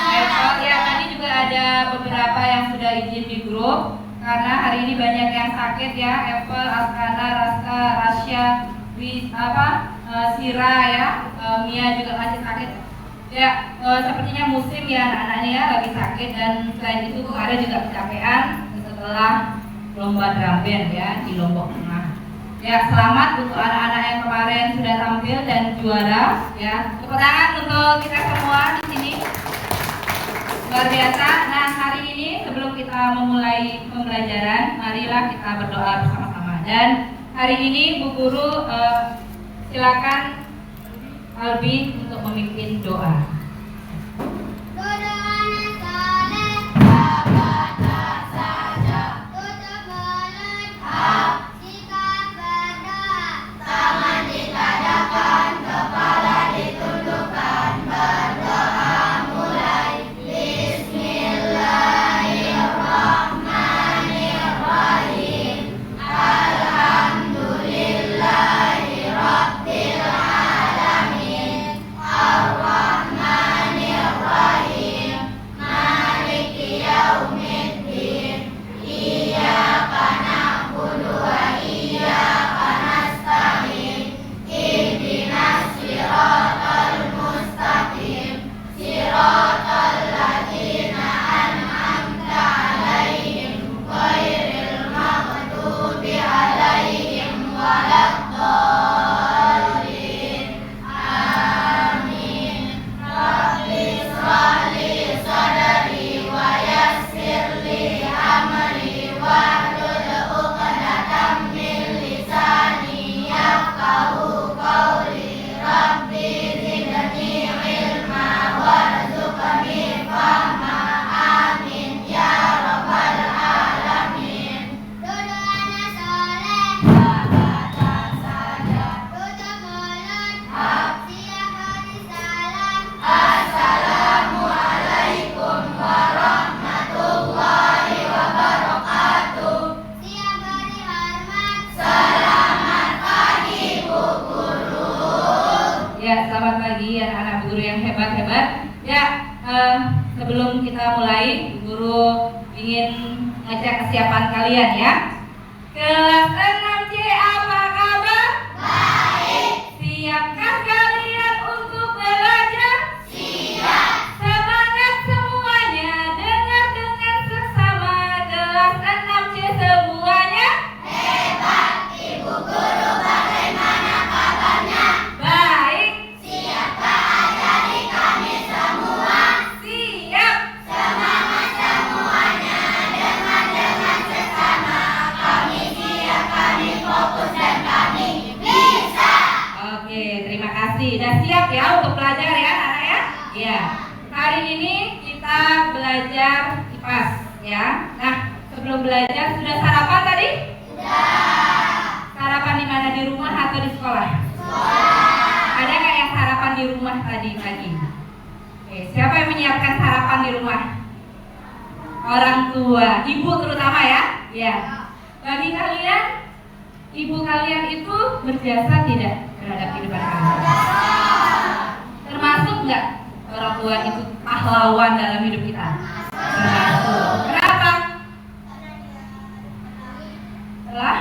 Apple ya, tadi juga ada beberapa yang sudah izin di grup karena hari ini banyak yang sakit ya. Apple, Askana, Raska, Rasya, Sira ya, Mia juga masih sakit. Ya, sepertinya musim ya anak-anaknya ya lagi sakit, dan selain itu kemarin juga kecapean setelah lomba drum band ya di Lombok Tengah. Ya, selamat untuk anak-anak yang kemarin sudah tampil dan juara ya. Tepuk tangan untuk kita semua di sini. Luar biasa. Nah, hari ini sebelum kita memulai pembelajaran, marilah kita berdoa bersama-sama. Dan hari ini Bu Guru silakan Albi untuk memimpin doa. Sebelum kita mulai, Guru ingin ngecek kesiapan kalian ya. Kelas 6C apa kabar? Baik. Siapkah kalian untuk belajar? Siap. Semangat semuanya, dengar sesama. Kelas 6C semuanya Hebat. Ibu Guru bagaimana kabarnya? baik. Siapkah ajari kami semua? Semangat semuanya, dengar sesama. Kami siap, kami fokus, dan kami bisa. Oke, terima kasih. Udah siap ya untuk belajar ya anak ya? Iya. Hari ini kita belajar IPAS ya. Nah, sebelum belajar sudah sarapan tadi? Sudah. Sarapan di mana, di rumah atau di sekolah? Sekolah. Ada nggak yang sarapan di rumah tadi pagi? Oke, siapa yang menyiapkan sarapan di rumah? Orang tua, ibu terutama ya? Iya. Bagi kalian, ibu kalian itu berjasa tidak terhadap kehidupan kalian? Termasuk nggak orang tua itu pahlawan dalam hidup kita? Termasuk. Kenapa? Telah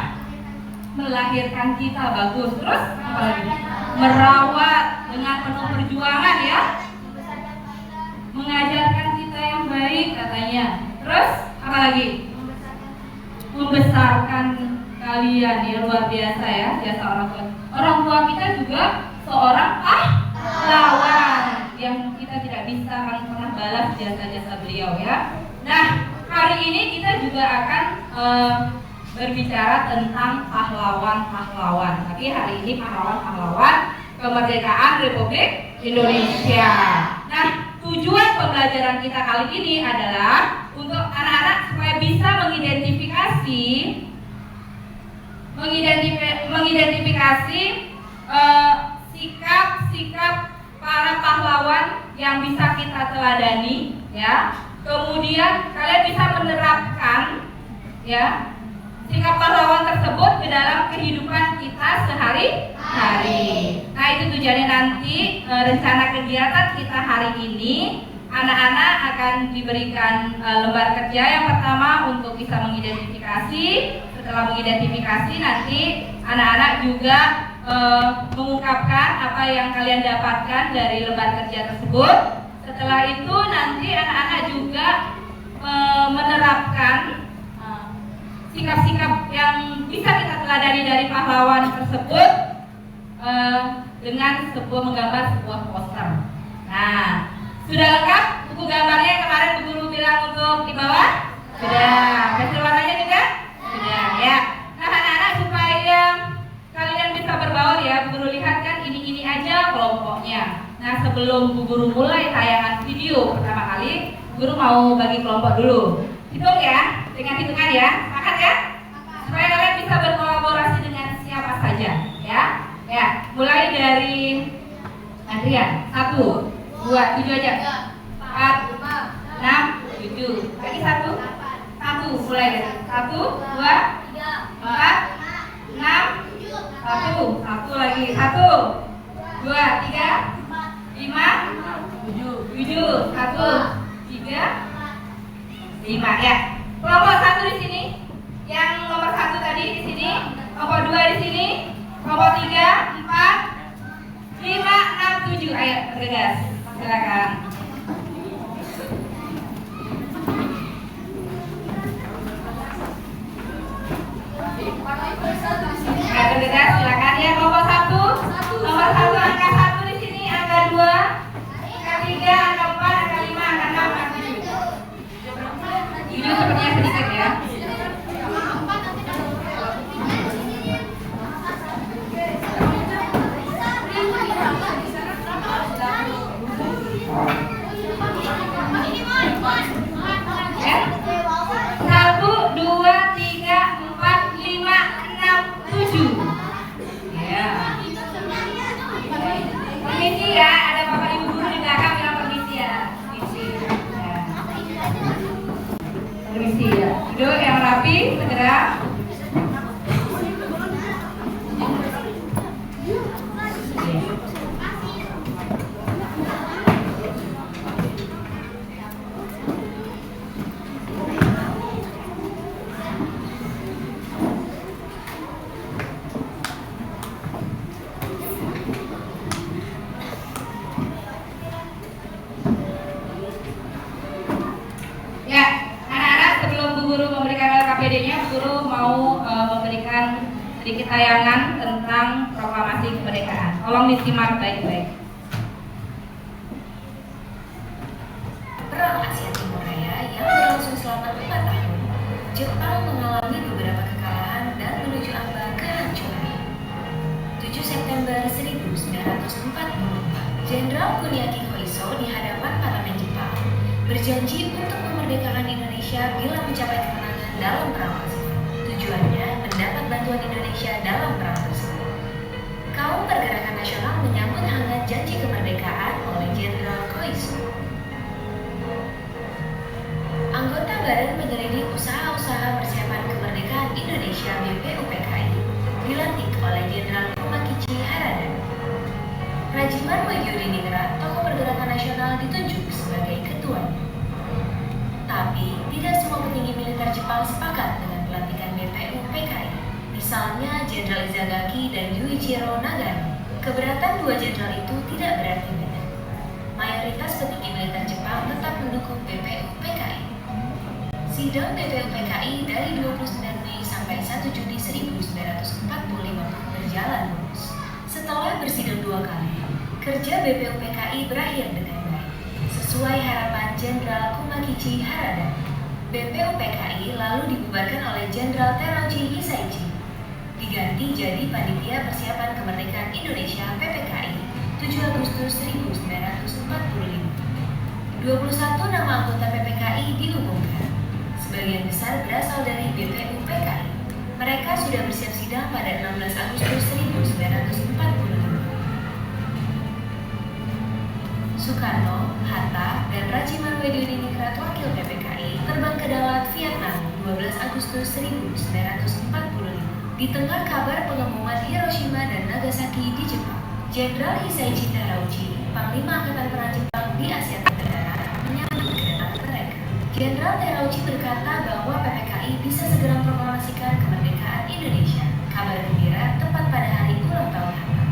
melahirkan kita, bagus. Terus apa lagi? Merawat dengan penuh perjuangan ya. Mengajarkan kita yang baik katanya. Terus apa lagi? Membesarkan kalian ya, luar biasa ya jasa orang tua. Orang tua kita juga seorang pahlawan yang kita tidak bisa akan pernah balas jasa-jasa beliau ya. Nah, hari ini kita juga akan berbicara tentang pahlawan-pahlawan. Tapi hari ini pahlawan-pahlawan kemerdekaan Republik Indonesia. Nah, tujuan pembelajaran kita kali ini adalah untuk anak-anak supaya bisa mengidentifikasi sikap-sikap para pahlawan yang bisa kita teladani ya. Kemudian kalian bisa menerapkan ya sikap pahlawan tersebut ke dalam kehidupan kita sehari-hari. Nah, itu tujuannya nanti rencana kegiatan kita hari ini. Anak-anak akan diberikan lembar kerja yang pertama untuk bisa mengidentifikasi. Setelah mengidentifikasi, nanti anak-anak juga mengungkapkan apa yang kalian dapatkan dari lembar kerja tersebut. Setelah itu nanti anak-anak juga menerapkan sikap-sikap yang bisa kita teladani dari pahlawan tersebut dengan menggambar sebuah poster. Nah, sudah lengkap buku gambarnya yang kemarin Bu Guru bilang untuk di bawah? Sudah. Pensil warnanya juga? Sudah ya. Nah, anak-anak supaya kalian bisa berbaur ya, Bu Guru lihat kan ini aja kelompoknya. Nah, sebelum Bu Guru mulai tayangan video pertama kali, Bu Guru mau bagi kelompok dulu. Hitung ya, dengan hitungan ya. Sepakat ya? Supaya kalian bisa berkolaborasi dengan siapa saja ya. Ya, mulai dari Adrian. 1, 2, 7 aja. 4, 6, 7. Lagi 1. 1 mulai dari 1, 2, 4, 6, 1. 1 lagi. 1, 2, 3, 5, 7. 1, 3, 5 ya. Kelompok 1 di sini. Yang nomor 1 tadi di sini. Kelompok 2 di sini. Kelompok 3, 4, 5, 6, 7. Ayo bergegas. Silakan. Ayo bergegas, silakan ya. Kelompok 1. Nomor 1 angka 1 di sini, angka 2, angka 3, angka 4, angka 5, angka 6, angka 7. 7 sepertinya sedikit ya. Duduk yang rapi, segera. KPD-nya, Guru mau memberikan sedikit tayangan tentang proklamasi kemerdekaan. Tolong disimak baik-baik. Perang Asia Timur Raya yang berlangsung selama 4 tahun, Jepang mengalami beberapa kekalahan dan menuju ambang kehancuran. 7 September 1944, Jenderal Kuniaki Koiso di hadapan parlemen Jepang berjanji untuk memerdekakan Indonesia bila mencapai kemenangan dalam perang tersebut. Tujuannya mendapat bantuan Indonesia dalam perang tersebut. Kaum pergerakan nasional menyambut hangat janji kemerdekaan oleh Jenderal Koiso. Anggota Badan Penyelidik Usaha-Usaha Persiapan Kemerdekaan Indonesia BPUPKI dilantik oleh Jenderal Kumakichi Harada. Rajiman Widyodiningrat, tokoh pergerakan nasional, ditunjuk sebagai ketuanya. Tapi, tidak semua petinggi militer Jepang sepakat dengan pelantikan BPUPKI. Misalnya, Jenderal Izagaki dan Yuichiro Nagano. Keberatan dua jenderal itu tidak berarti benar. Mayoritas petinggi militer Jepang tetap mendukung BPUPKI. Sidang BPUPKI dari 29 Mei sampai 1 Juni 1945 berjalan mulus. Setelah bersidang 2 kali, kerja BPUPKI berakhir dengan baik. Sesuai harapan Jenderal Kumakichi Harada, BPUPKI lalu dibubarkan oleh Jenderal Terauchi Hisaichi, diganti jadi Panitia Persiapan Kemerdekaan Indonesia PPKI 7 Agustus 1945. 21 nama anggota PPKI diumumkan. Sebagian besar berasal dari BPUPKI. Mereka sudah bersiap sidang pada 16 Agustus 1945. Soekarno, Hatta, dan Rajiman Widyodiningrat wakil PPKI terbang ke Dalat, Vietnam 12 Agustus 1945. Di tengah kabar pengumuman Hiroshima dan Nagasaki di Jepang, Jenderal Hisaichi Terauchi, Panglima Angkatan Perang Jepang di Asia Tenggara, menyambut kedatangan mereka. Jenderal Terauchi berkata bahwa PPKI bisa segera memproklamasikan kemerdekaan Indonesia. Kabar gembira tepat pada hari ulang tahun Hatta.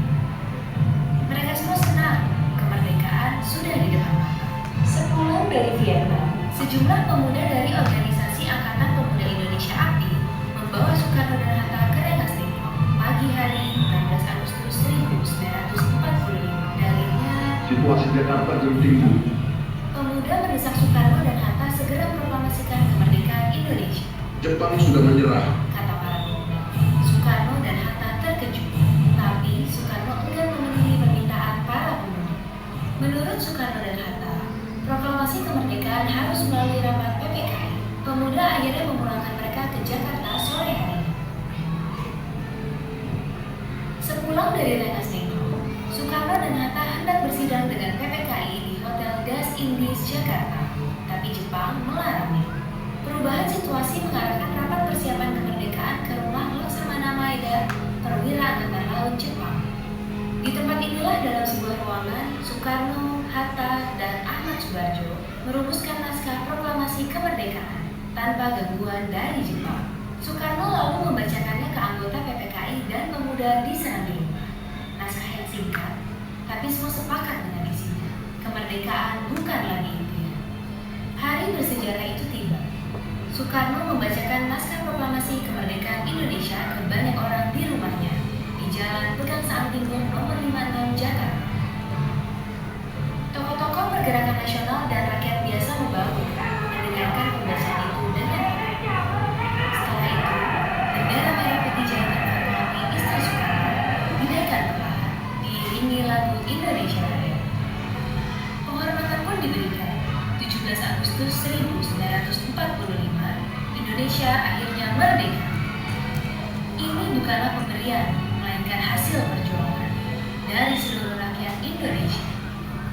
Mereka semua senang, kemerdekaan sudah di depan mata. Sepulang dari Vietnam, sejumlah pemuda dari organisasi Angkatan Pemuda Indonesia API membawa Soekarno dan Hatta ke Rengas Dengklok pagi hari 16 Agustus 1945. Dalilnya, situasi Jakarta genting. pemuda mendesak Soekarno dan Hatta segera memproklamasikan kemerdekaan Indonesia. Jepang sudah menyerah. Kata para pemuda. Soekarno dan Hatta terkejut, tapi Soekarno enggan memenuhi permintaan para pemuda. Menurut Soekarno dan Hatta, proklamasi kemerdekaan harus melalui rapat PPKI. Pemuda akhirnya memulangkan mereka ke Jakarta sore hari. Sepulang dari Rengas Dengklok, Soekarno dan Hatta hendak bersidang dengan PPKI di Hotel Das Indies Jakarta, tapi Jepang melarangnya. Perubahan situasi mengarahkan rapat persiapan kemerdekaan ke rumah Laksamana Maeda, perwira Angkatan Laut Jepang. Di tempat inilah dalam sebuah ruangan, Soekarno, Hatta, dan Ahmad Subarjo merumuskan naskah proklamasi kemerdekaan tanpa gangguan dari Jepang. Soekarno lalu membacakannya ke anggota PPKI dan pemuda di Serambi. Naskah yang singkat, tapi semua sepakat dengan isinya. Kemerdekaan bukan lagi impian. Hari bersejarah itu tiba. Soekarno membacakan naskah proklamasi kemerdekaan Indonesia ke banyak orang di rumahnya di Jalan Pegangsaan Timur nomor 56 Jakarta. Tokoh-tokoh pergerakan nasional dan rakyat biasa membangun mendengarkan pembacaan itu dengan tenang. Setelah itu, bendera merah putih jatuh menghormati istri Soekarno dinaikkan perlahan, diiringi lagu Indonesia Raya. Penghormatan pun diberikan. 17 Agustus 1945, Indonesia akhirnya merdeka. Ini bukanlah pemberian, melainkan hasil perjuangan dari seluruh rakyat Indonesia.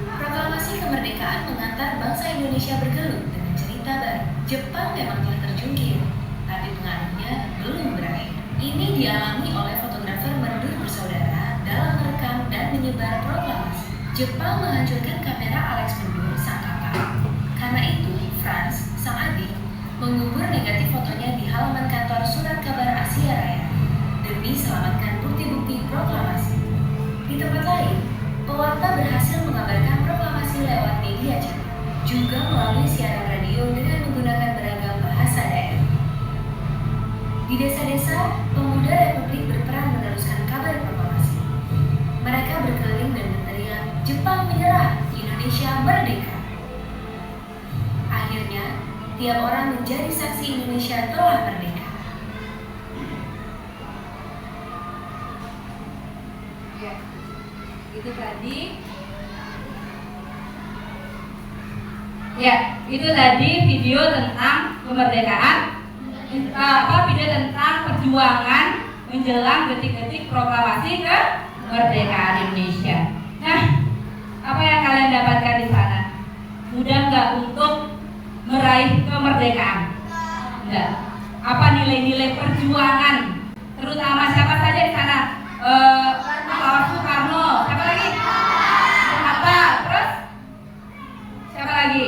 Proklamasi kemerdekaan mengantar bangsa Indonesia bergelut dengan cerita baru. Jepang memang telah terjungkir, tapi pengaruhnya belum berakhir. Ini dialami oleh fotografer merdu bersaudara dalam merekam dan menyebar proklamasi. Jepang menghancurkan kamera Alex Mendur sang kakak. Karena itu, Franz, sang adik, mengubur negatif fotonya di halaman kantor Surat Kabar Asia Raya demi selamatkan bukti-bukti proklamasi. Di tempat lain, pewarta berhasil mengabarkan proklamasi lewat media cetak, juga melalui siaran radio dengan menggunakan beragam bahasa daerah. Di desa-desa, pemuda Republik berperan meneruskan kabar proklamasi. Mereka berkeliling dan berteriak, "Jepang menyerah, Indonesia merdeka." Akhirnya, tiap orang menjadi saksi Indonesia telah merdeka. Ya, itu tadi. Ya, itu tadi video tentang kemerdekaan. Video tentang perjuangan menjelang detik-detik proklamasi kemerdekaan Indonesia. Nah, apa yang kalian dapatkan di sana? Mudah nggak untuk meraih kemerdekaan? Enggak. Apa nilai-nilai perjuangan? Terutama siapa saja di sana? Pak Soekarno. Siapa lagi? Hatta. Terus? Siapa lagi?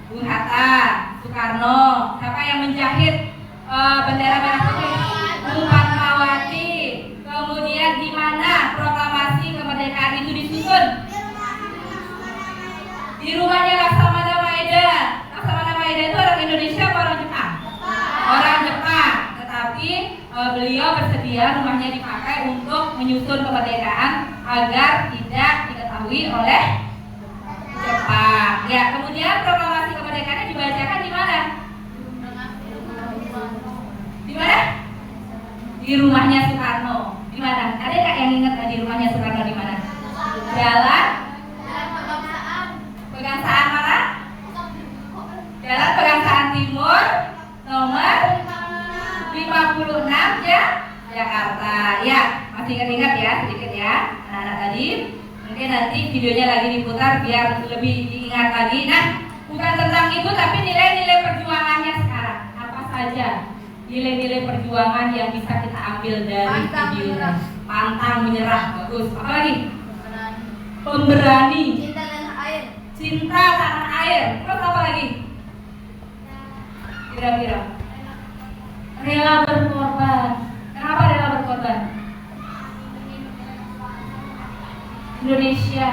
Bung Hatta, Soekarno. Siapa yang menjahit bendera merah putih? Bung Fatmawati. Kemudian di mana proklamasi kemerdekaan itu disusun? Di rumahnya Laksamana Maeda. Laksamana Maeda itu orang Indonesia atau orang Jepang? Orang Jepang. Tetapi beliau bersedia rumahnya dipakai untuk menyusun kemerdekaan agar tidak diketahui oleh Jepang. Ya, kemudian proklamasi kemerdekaannya dibacakan di mana? Di mana? Di rumahnya Soekarno. Di mana? Ada nggak yang ingat di rumahnya Soekarno di mana? Jalan Pegangsaan mana? Jalan Pegangsaan Timur nomor 56 ya, Jakarta. Ya, masih ingat-ingat ya sedikit ya anak-anak tadi. Mungkin nanti videonya lagi diputar biar lebih diingat lagi. Nah, bukan tentang itu tapi nilai-nilai perjuangannya sekarang. saja nilai-nilai perjuangan yang bisa kita ambil dari Pantang video ini? menyerah. Pantang menyerah, bagus. Apa lagi? Pemberani, Cinta tanah air. cinta tanah air. Terus apa lagi? Kira-kira rela berkorban. Kenapa rela berkorban? Indonesia,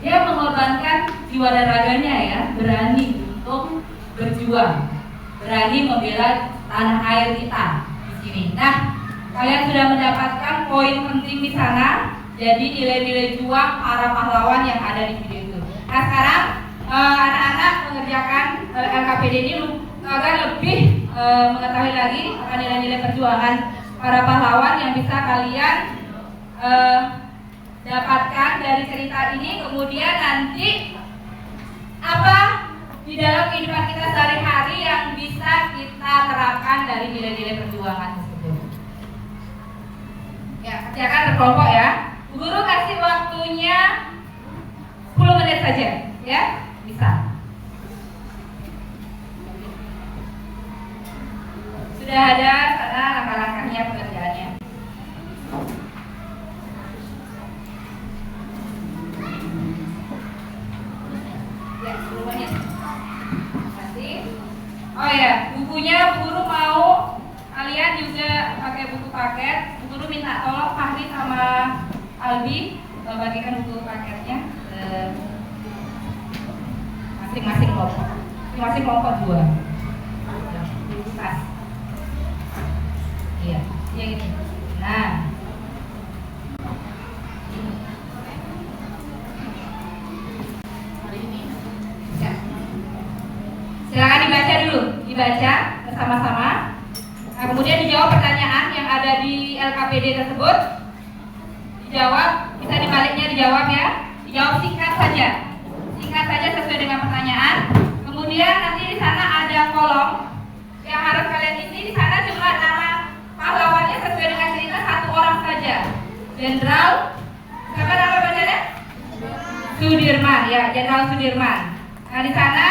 dia mengorbankan jiwa dan raganya ya, berani untuk berjuang, berani membela tanah air kita di sini. Nah, kalian sudah mendapatkan poin penting di sana. Jadi nilai-nilai juang para pahlawan yang ada di video itu. Nah sekarang anak-anak mengerjakan LKPD ini agar lebih mengetahui lagi akan nilai-nilai perjuangan para pahlawan yang bisa kalian dapatkan dari cerita ini. Kemudian nanti apa di dalam kehidupan kita sehari-hari yang bisa kita terapkan dari nilai-nilai perjuangan tersebut. Ya, kerjakan berkelompok ya. Bu Guru kasih waktunya 10 menit saja, ya, bisa. Sudah ada sana langkah-langkahnya pekerjaannya. Ya, 10 menit. Terima kasih. Oh ya, bukunya Bu Guru mau kalian juga pakai buku paket. Bu Guru minta tolong Fahri sama Albi bagikan buku paketnya masing-masing kelompok. Masing-masing kelompok 2. Tas. Iya, yang ini. Nah. Ya. Silakan dibaca dulu, dibaca bersama-sama. Nah, kemudian dijawab pertanyaan yang ada di LKPD tersebut. Dijawab, bisa dibaliknya dijawab ya. Dijawab singkat saja. Singkat saja sesuai dengan pertanyaan. Kemudian nanti di sana ada kolom yang harus kalian isi. Di sana cuma nama pahlawannya sesuai dengan cerita 1 orang saja. Jenderal, siapa nama bacanya? Sudirman, ya, Jenderal Sudirman. Nah di sana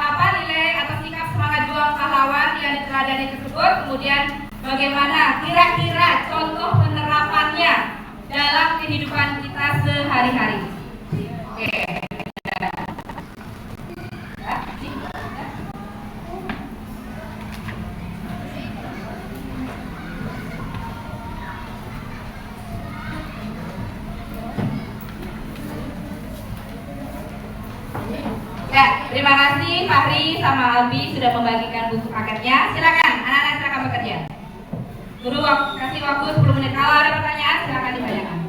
apa nilai atau sikap semangat juang pahlawan yang diteladani tersebut. Kemudian bagaimana kira-kira contoh penerapannya dalam kehidupan kita sehari-hari. Oke. Ya, terima kasih Fahri sama Albi sudah membagikan buku paketnya. Silakan, anak-anak silakan bekerja. Guru kasih waktu 10 menit. Kalau ada pertanyaan silakan ditanyakan.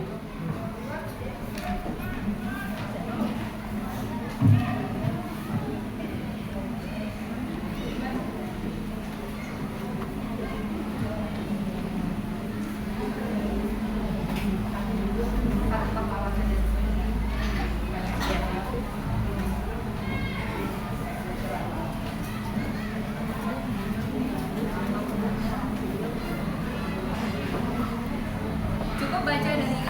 Cukup baca dari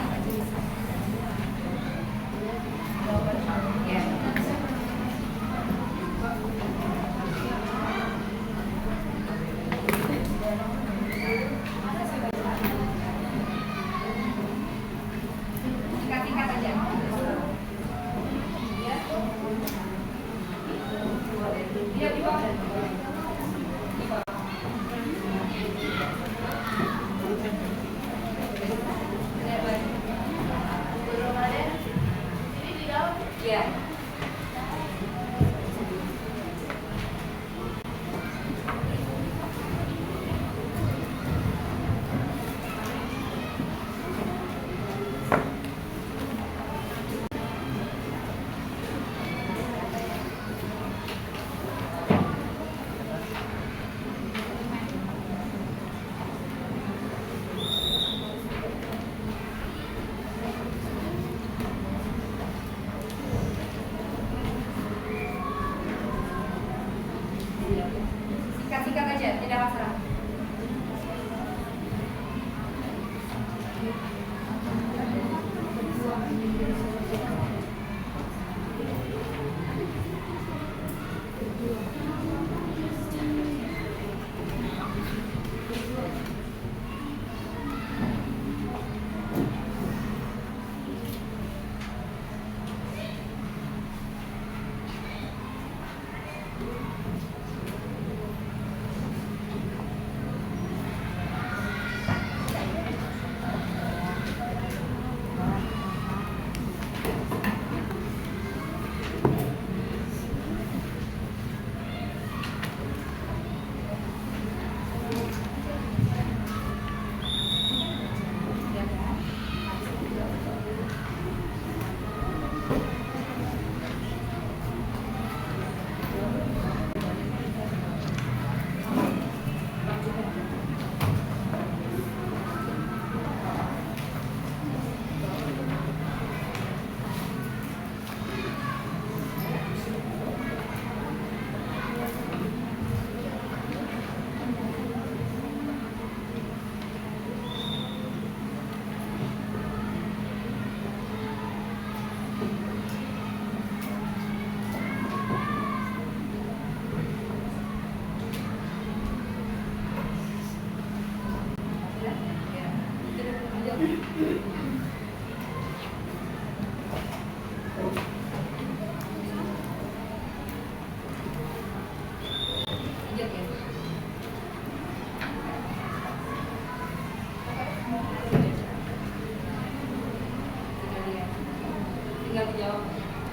tinggal dijawab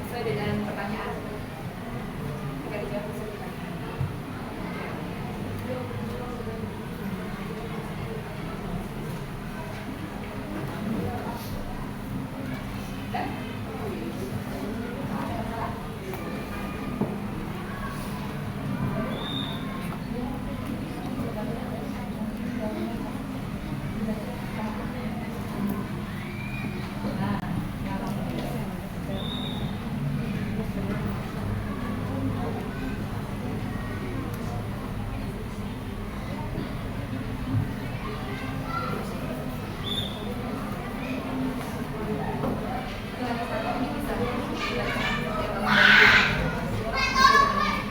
sesuai dengan pertanyaan. Tinggal dijawab sesuai pertanyaan.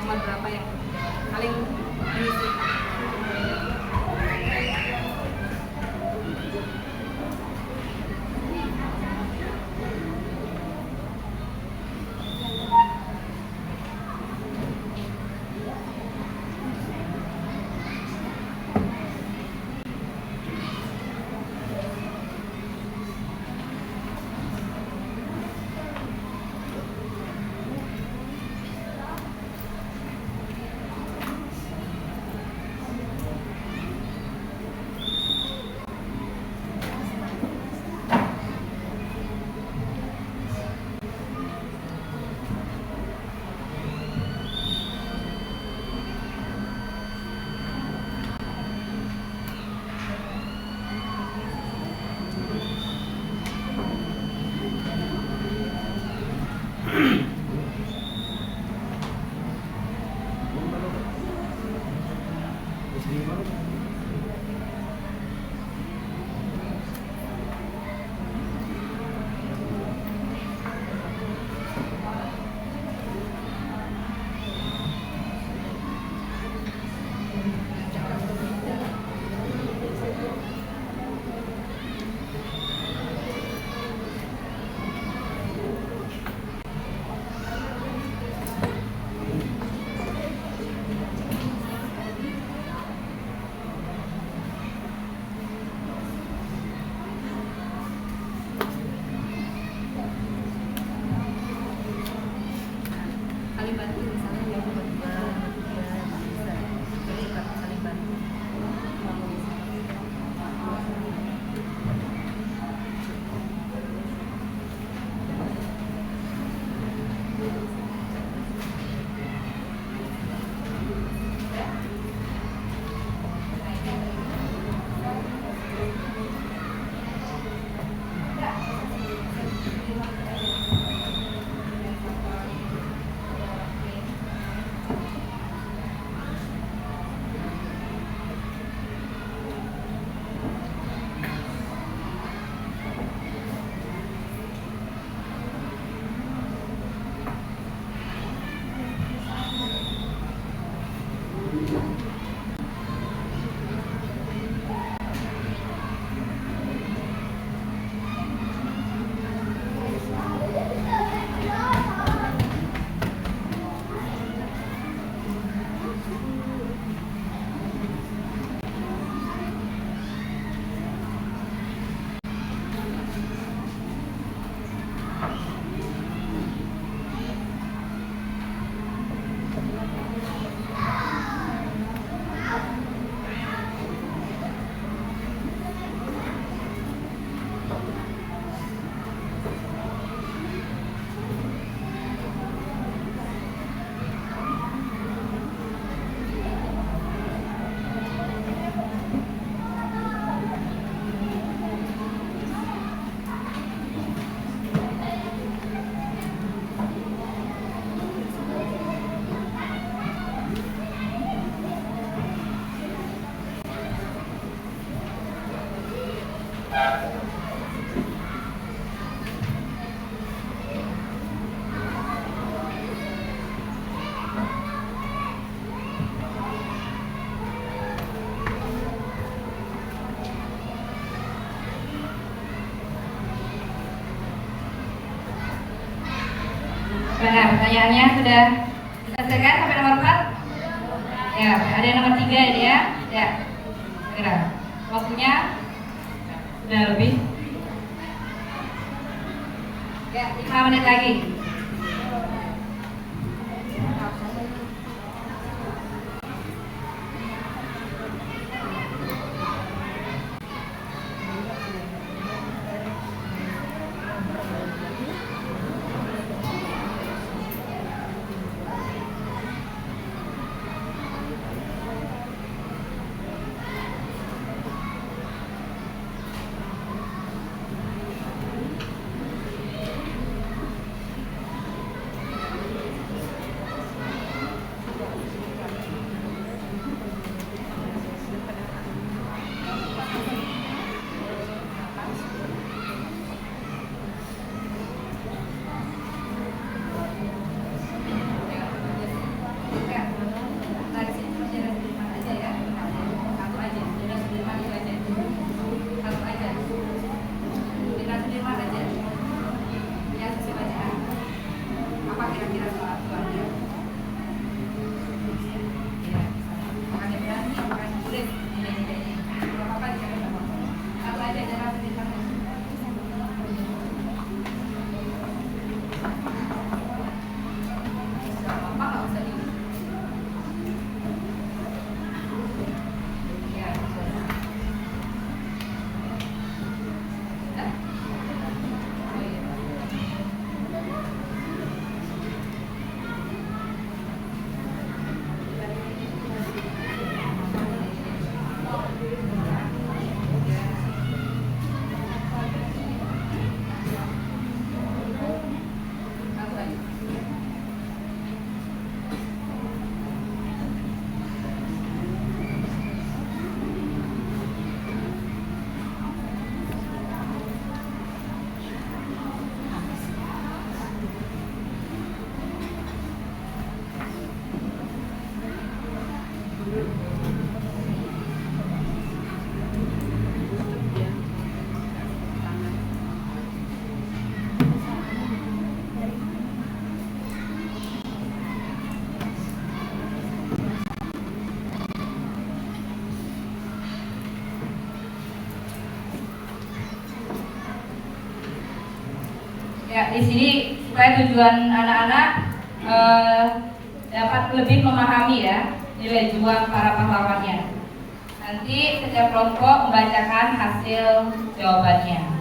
Nomor berapa yang paling mengisi? Saling bantu misalnya yang berdua dia bisa cepat saling bantu. Mana pertanyaannya sudah diselesaikan sampai nomor 4? Ya, ada yang nomor 3 ini ya. Ya, segera. Waktunya sudah lebih. Ya, 5 menit lagi. Ya, di sini supaya tujuan anak-anak dapat lebih memahami ya nilai juang para pahlawannya. Nanti setiap kelompok membacakan hasil jawabannya.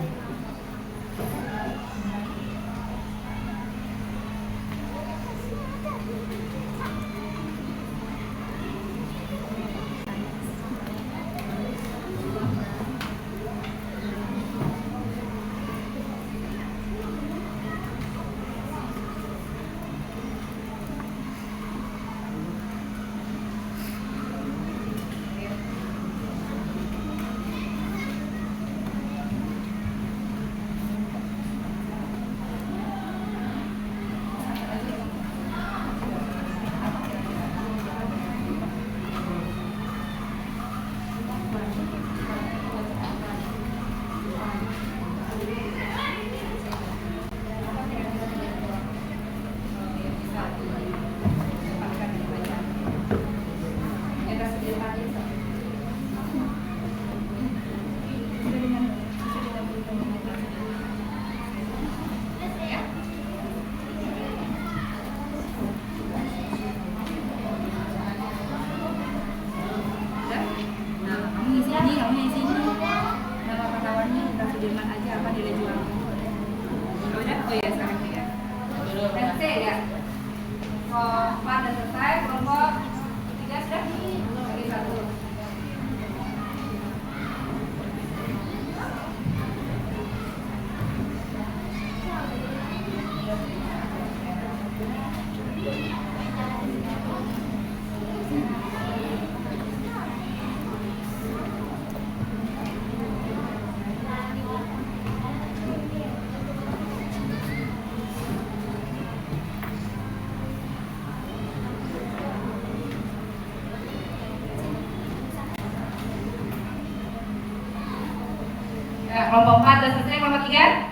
Ya, kelompok 4 sudah selesai, kelompok 3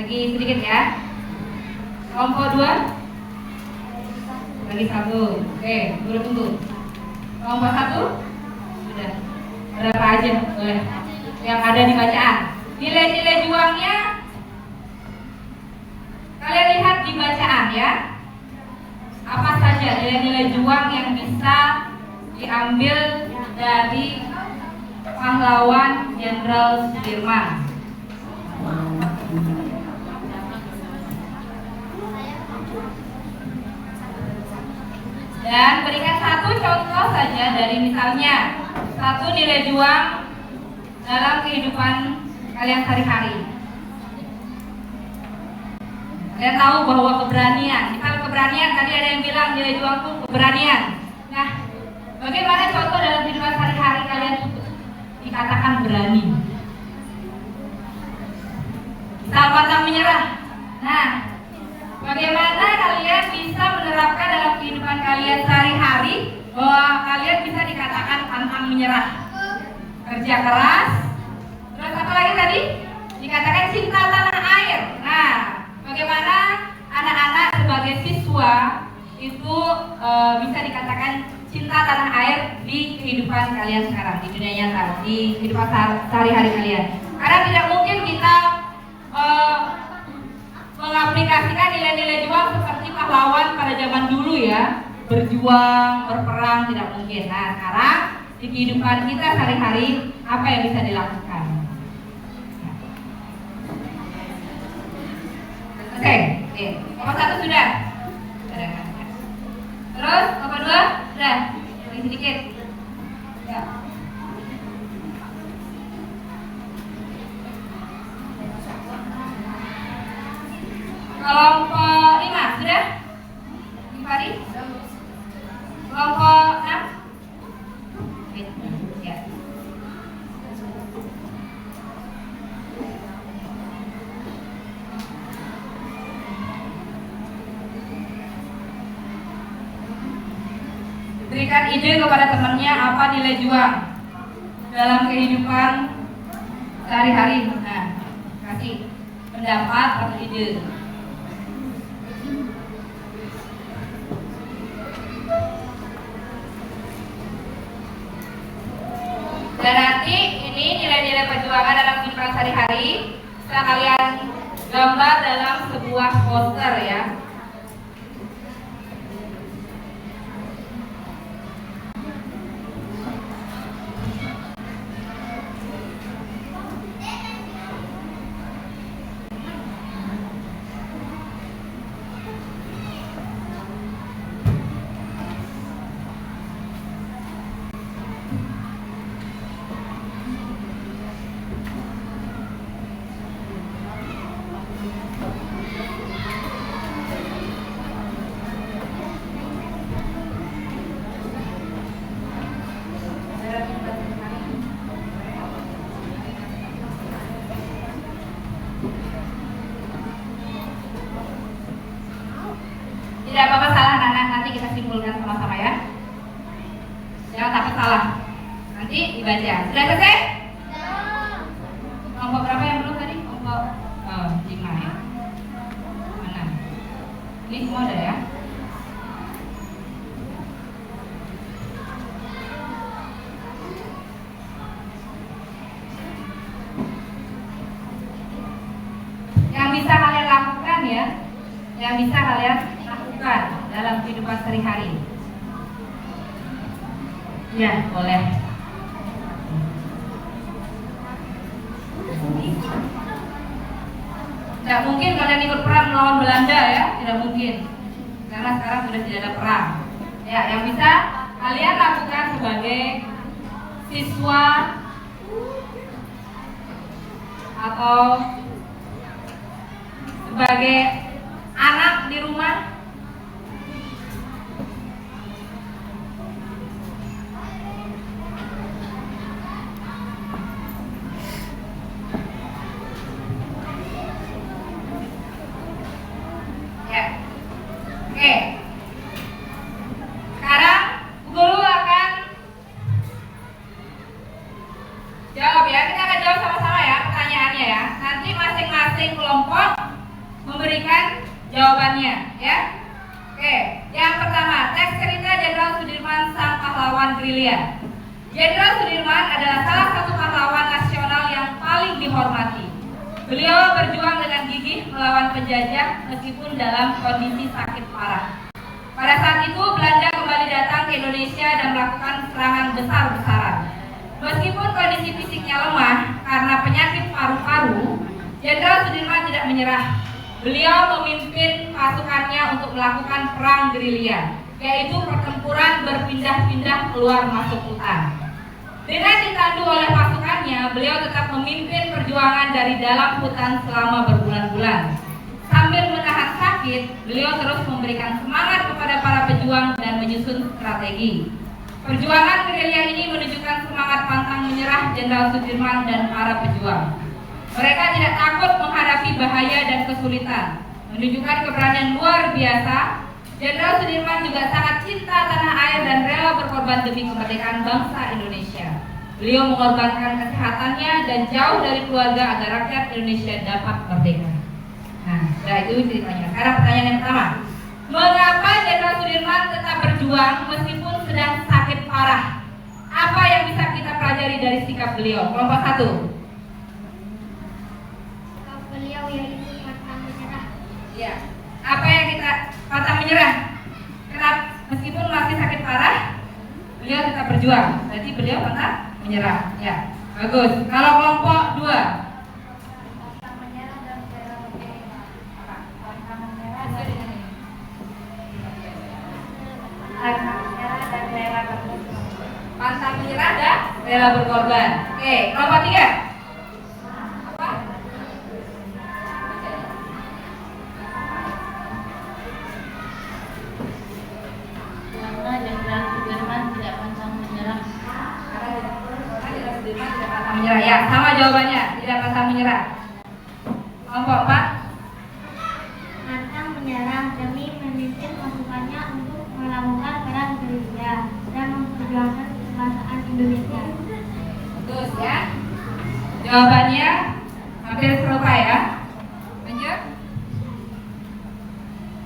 lagi sedikit ya. Kelompok 2 lagi 1. Oke, dulu tunggu. Kelompok 1 sudah berapa aja boleh yang ada di bacaan. Nilai-nilai juangnya di bacaan ya. Apa saja nilai-nilai juang yang bisa diambil dari pahlawan Jenderal Sudirman? Dan berikan satu contoh saja dari misalnya satu nilai juang dalam kehidupan kalian sehari-hari. Kalian tahu bahwa keberanian, misal keberanian tadi ada yang bilang nilai juang itu keberanian. Nah, bagaimana contoh dalam kehidupan sehari-hari kalian dikatakan berani? Misal pantang menyerah. Nah, bagaimana kalian bisa menerapkan dalam kehidupan kalian sehari-hari bahwa kalian bisa dikatakan pantang menyerah? Kerja keras. Terus apa lagi tadi? Dikatakan cinta tanah air. Nah, bagaimana anak-anak sebagai siswa itu bisa dikatakan cinta tanah air di kehidupan kalian sekarang, di dunia nyata, di kehidupan sehari-hari kalian. Karena tidak mungkin kita mengaplikasikan nilai-nilai juang seperti pahlawan pada zaman dulu ya, berjuang, berperang, tidak mungkin. Nah, sekarang di kehidupan kita sehari-hari apa yang bisa dilakukan? Oke, nomor 1 sudah. Terus nomor 2 sudah. Lagi sedikit. Ya. Kelompok 5 sudah? Gimana? Kelompok 6? Ya. Berikan ide kepada temannya apa nilai juang dalam kehidupan sehari-hari. Nah, kasih pendapat atau ide. Dan nanti ini nilai-nilai perjuangan dalam kehidupan sehari-hari bisa kalian gambar dalam sebuah poster ya. Tidak apa-apa salah anak-anak, nanti kita simpulkan sama-sama ya. Jangan takut salah. Nanti dibaca. Sudah selesai? Kelompok berapa yang belum tadi? Kelompok 5 ya. Mana? Ini semua ada ya. Yang bisa kalian lakukan ya, yang bisa kalian lakukan dalam kehidupan sehari-hari. Ya, boleh. Tidak mungkin kalian ikut perang melawan Belanda ya, tidak mungkin. Karena sekarang sudah tidak ada perang. Ya, yang bisa kalian lakukan sebagai siswa atau sebagai anak di rumah, ya. Oke. Sekarang guru akan jawab ya. Kita akan jawab sama-sama ya pertanyaannya ya. Nanti masing-masing kelompok memberikan jawabannya ya. Oke, yang pertama, teks cerita Jenderal Sudirman sang pahlawan gerilya. Jenderal Sudirman adalah salah satu pahlawan nasional yang paling dihormati. Beliau berjuang dengan gigih melawan penjajah meskipun dalam kondisi sakit parah. Pada saat itu Belanda kembali datang ke Indonesia dan melakukan serangan besar-besaran. Meskipun kondisi fisiknya lemah karena penyakit paru-paru, Jenderal Sudirman tidak menyerah. Beliau memimpin pasukannya untuk melakukan perang gerilya, yaitu pertempuran berpindah-pindah keluar masuk hutan. Dengan ditandu oleh pasukannya, beliau tetap memimpin perjuangan dari dalam hutan selama berbulan-bulan. Sambil menahan sakit, beliau terus memberikan semangat kepada para pejuang dan menyusun strategi. Perjuangan gerilya ini menunjukkan semangat pantang menyerah Jenderal Sudirman dan para pejuang. Mereka tidak takut menghadapi bahaya dan kesulitan, menunjukkan keberanian luar biasa. Jenderal Sudirman juga sangat cinta tanah air dan rela berkorban demi kemerdekaan bangsa Indonesia. Beliau mengorbankan kesehatannya dan jauh dari keluarga agar rakyat Indonesia dapat merdeka. Nah, itu ceritanya. Sekarang pertanyaan yang pertama. Mengapa Jenderal Sudirman tetap berjuang meskipun sedang sakit parah? Apa yang bisa kita pelajari dari sikap beliau? Kelompok 1. Beliau yaitu pantang menyerah. Ya. Apa yang kita pantang menyerah? Kenapa? Meskipun masih sakit parah, beliau tetap berjuang. Berarti beliau pantang menyerah. Ya, bagus. Kalau kelompok 2. Pantang menyerah dan rela berkorban. Pantang menyerah dan rela berkorban. pantang menyerah dan rela berkorban. Oke, kelompok 3. Apa? Karena Jenderal Sudirman tidak pantang menyerah. Menyerah ya, sama jawabannya, tidak pantang menyerah. Kelompok 4. Pantang menyerah demi memimpin pasukannya untuk melakukan perang gerilya dan memperjuangkan kebangsaan Indonesia. Bagus ya. Jawabannya hampir serupa ya. Lanjut.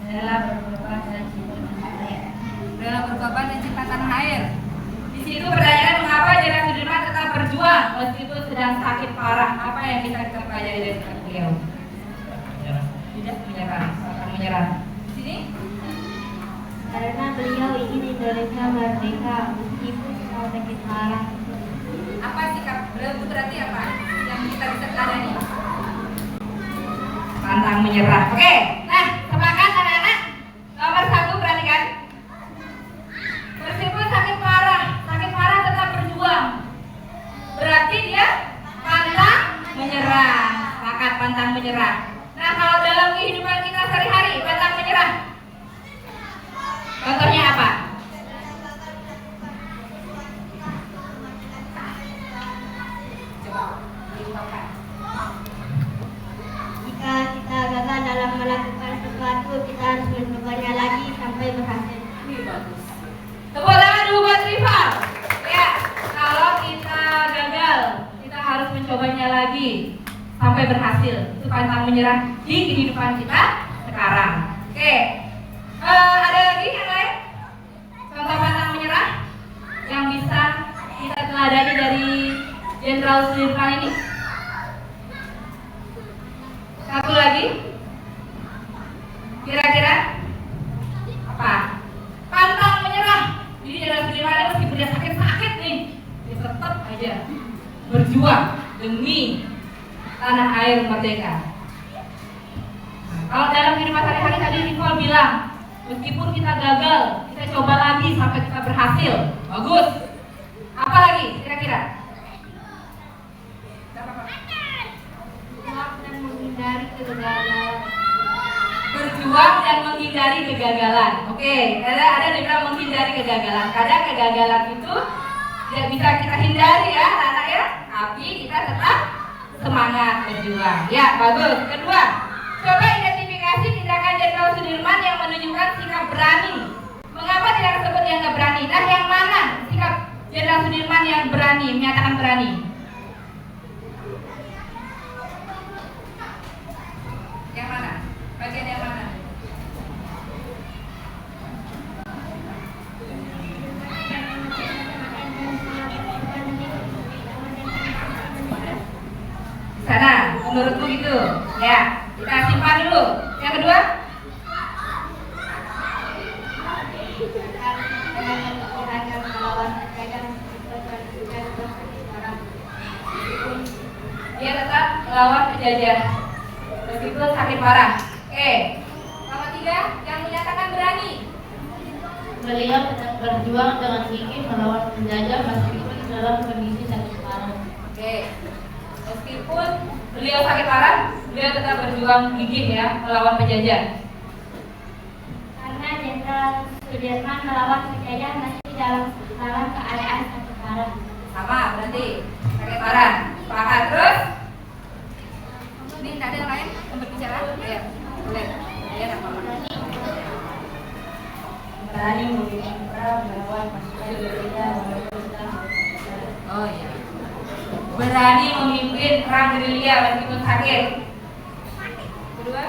Rela berkorban dan cinta tanah air. Rela berkorban dan cinta tanah air. Di situ pertanyaan mengapa Jenderal Sudirman tetap berjuang meskipun sedang sakit parah. Apa yang bisa kita pelajari dari sikap beliau? Tidak menyerah, pantang menyerah. Di sini Karena beliau ingin Indonesia merdeka meskipun sakit parah. apa sikap beliau itu berarti apa? Yang kita bisa pelajari? Pantang menyerah. Oke, nah sepakat anak-anak. Nomor 1 perhatikan. Meskipun sakit parah tetap berjuang. Berarti dia pantang menyerah. Sepakat pantang menyerah. Nah kalau dalam kehidupan kita sehari-hari pantang menyerah. Contohnya apa? Coba diungkapkan. Jika kita gagal dalam melakukan sesuatu, kita harus mencobanya lagi sampai berhasil. Bagus. Tepuk tangan dulu buat rival. Ya, kalau kita gagal, kita harus mencobanya lagi sampai berhasil. Itu pantang menyerah di kehidupan kita sekarang. Oke, ada lagi yang lain? Contoh pantang menyerah yang bisa kita teladani dari Jenderal Sudirman ini. Satu lagi, kira-kira apa? Pantang menyerah. Jadi Jenderal Sudirman ini meskipun dia sakit-sakit nih, dia tetap aja berjuang demi tanah air merdeka. Nah, kalau dalam kehidupan sehari-hari tadi Nicole bilang, meskipun kita gagal, kita coba lagi sampai kita berhasil. Bagus. Apa lagi kira-kira? Berjuang dan menghindari kegagalan. Berjuang dan menghindari kegagalan. Oke, ada dibilang menghindari kegagalan. Kadang kegagalan itu tidak bisa kita hindari ya, anak ya. Tapi kita tetap semangat berjuang. Ya, bagus. Kedua, coba identifikasi tindakan Jenderal Sudirman yang menunjukkan sikap berani. Mengapa tidak disebut yang nggak berani? Nah, yang mana sikap Jenderal Sudirman yang berani, menyatakan berani? Yang mana? Bagian yang mana? Sana, menurutmu gitu? itu. Ya, kita simpan dulu. Yang kedua, dia tetap melawan penjajah meskipun sakit parah. Oke. Nomor 3, yang menyatakan berani. Beliau tetap berjuang dengan gigih melawan penjajah meskipun dalam kondisi sakit parah. Oke. Meskipun beliau sakit parah, beliau tetap berjuang gigih ya melawan penjajah. Karena Jenderal Sudirman melawan penjajah masih dalam keadaan sakit parah. Sama berarti sakit parah. Sepakat terus? Ini ada yang lain yang berbicara? Ya, boleh. Ya, tak apa-apa. Berani memimpin perang melawan pasukan gerilya walaupun Oh iya. Berani memimpin perang gerilya meskipun sakit. Kedua?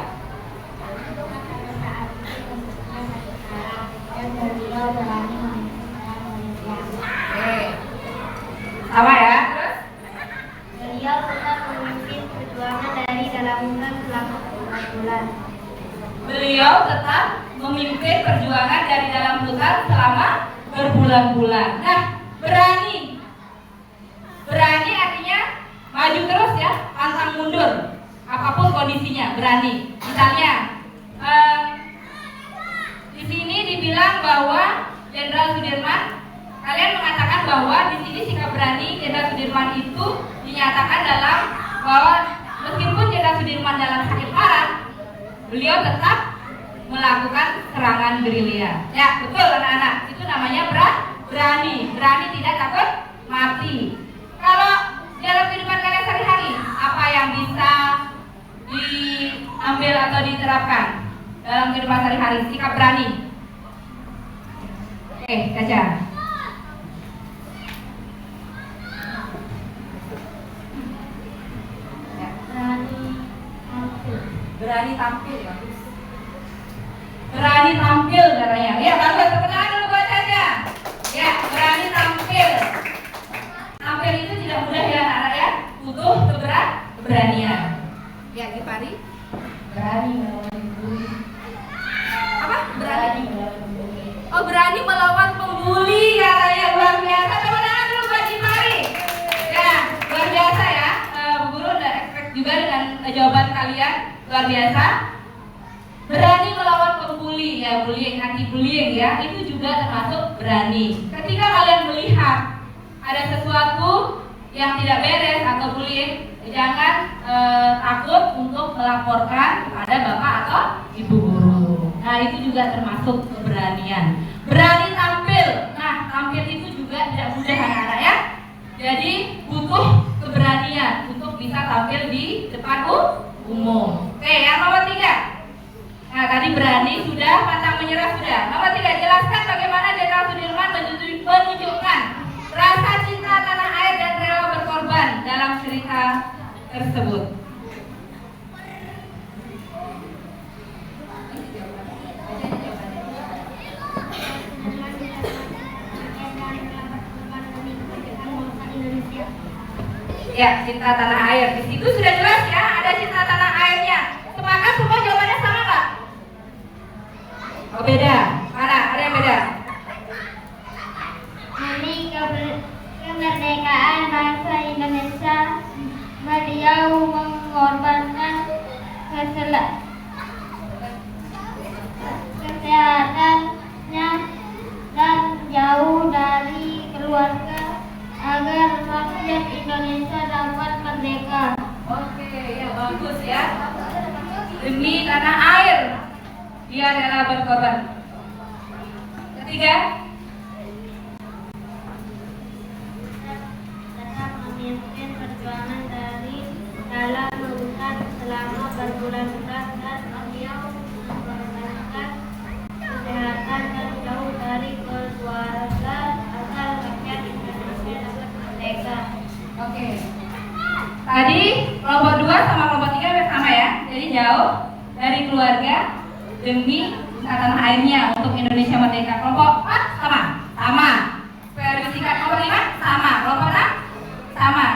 Dan beliau berani memimpin perang gerilya. Oke. Sama ya. Terus? Beliau tetap memimpin perjuangan dari dalam hutan selama berbulan-bulan. Beliau tetap memimpin perjuangan dari dalam hutan selama berbulan-bulan. Nah, berani. Berani artinya maju terus ya, pantang mundur. Apapun kondisinya, berani. Misalnya, di sini dibilang bahwa Jenderal Sudirman, kalian mengatakan bahwa di sini sikap berani Jenderal Sudirman itu dinyatakan dalam bahwa meskipun Jenderal Sudirman dalam sakit parah, beliau tetap melakukan serangan gerilya. Ya, betul anak-anak. Itu namanya berani. Berani tidak takut mati. Kalau dalam kehidupan kalian sehari-hari, apa yang bisa diambil atau diterapkan dalam kehidupan sehari-hari? Sikap berani. Oke, Caca. Ya. Berani tampil, bagus. Berani tampil katanya. Ya, bagus. Tepuk tangan dulu buat Caca. Ya, berani tampil. Tampil itu tidak mudah ya anak-anak ya. Butuh keberanian. Ya, Gipari. berani melawan pembuli. Apa? Berani. Melawan pembuli. Oh, berani melawan pembuli katanya. Luar biasa. Tepuk tangan dulu buat Gipari. Ya, luar biasa ya. Bu Guru udah expect juga dengan jawaban kalian. Luar biasa. Berani melawan pembuli ya, bullying, anti bullying ya. Itu juga termasuk berani. Ketika kalian melihat ada sesuatu yang tidak beres atau bullying, jangan takut untuk melaporkan kepada bapak atau ibu guru. Nah, itu juga termasuk keberanian. Berani tampil. Nah, tampil itu juga tidak mudah anak-anak ya. Jadi butuh keberanian untuk bisa tampil di depan umum. Oke, yang nomor 3. Nah, tadi berani sudah, pantang menyerah sudah. Nomor 3, jelaskan bagaimana Jenderal Sudirman menunjukkan rasa cinta tanah air dan rela berkorban dalam cerita tersebut. Ya, cinta tanah air. Di situ sudah jelas ya, ada cinta tanah airnya. Sepakat semua jawabannya sama nggak? Oh, beda. Mana? Ada yang beda? Demi kemerdekaan bangsa Indonesia, beliau mengorbankan kesehatannya dan jauh dari keluarga agar rakyat Indonesia dapat merdeka. Oke, ya bagus ya. Demi tanah air, dia rela berkorban. Ketiga, tetap memimpin perjuangan dari dalam hutan selama berbulan-bulan dan beliau mengorbankan kesehatan dan jauh dari keluarga agar rakyat Indonesia dapat merdeka. oke. Tadi kelompok 2 sama kelompok 3 sama ya. Jadi jauh dari keluarga demi tanah airnya untuk Indonesia merdeka. Kelompok 4 sama. Sama. Supaya lebih singkat, kelompok 5 sama. Kelompok 6 sama.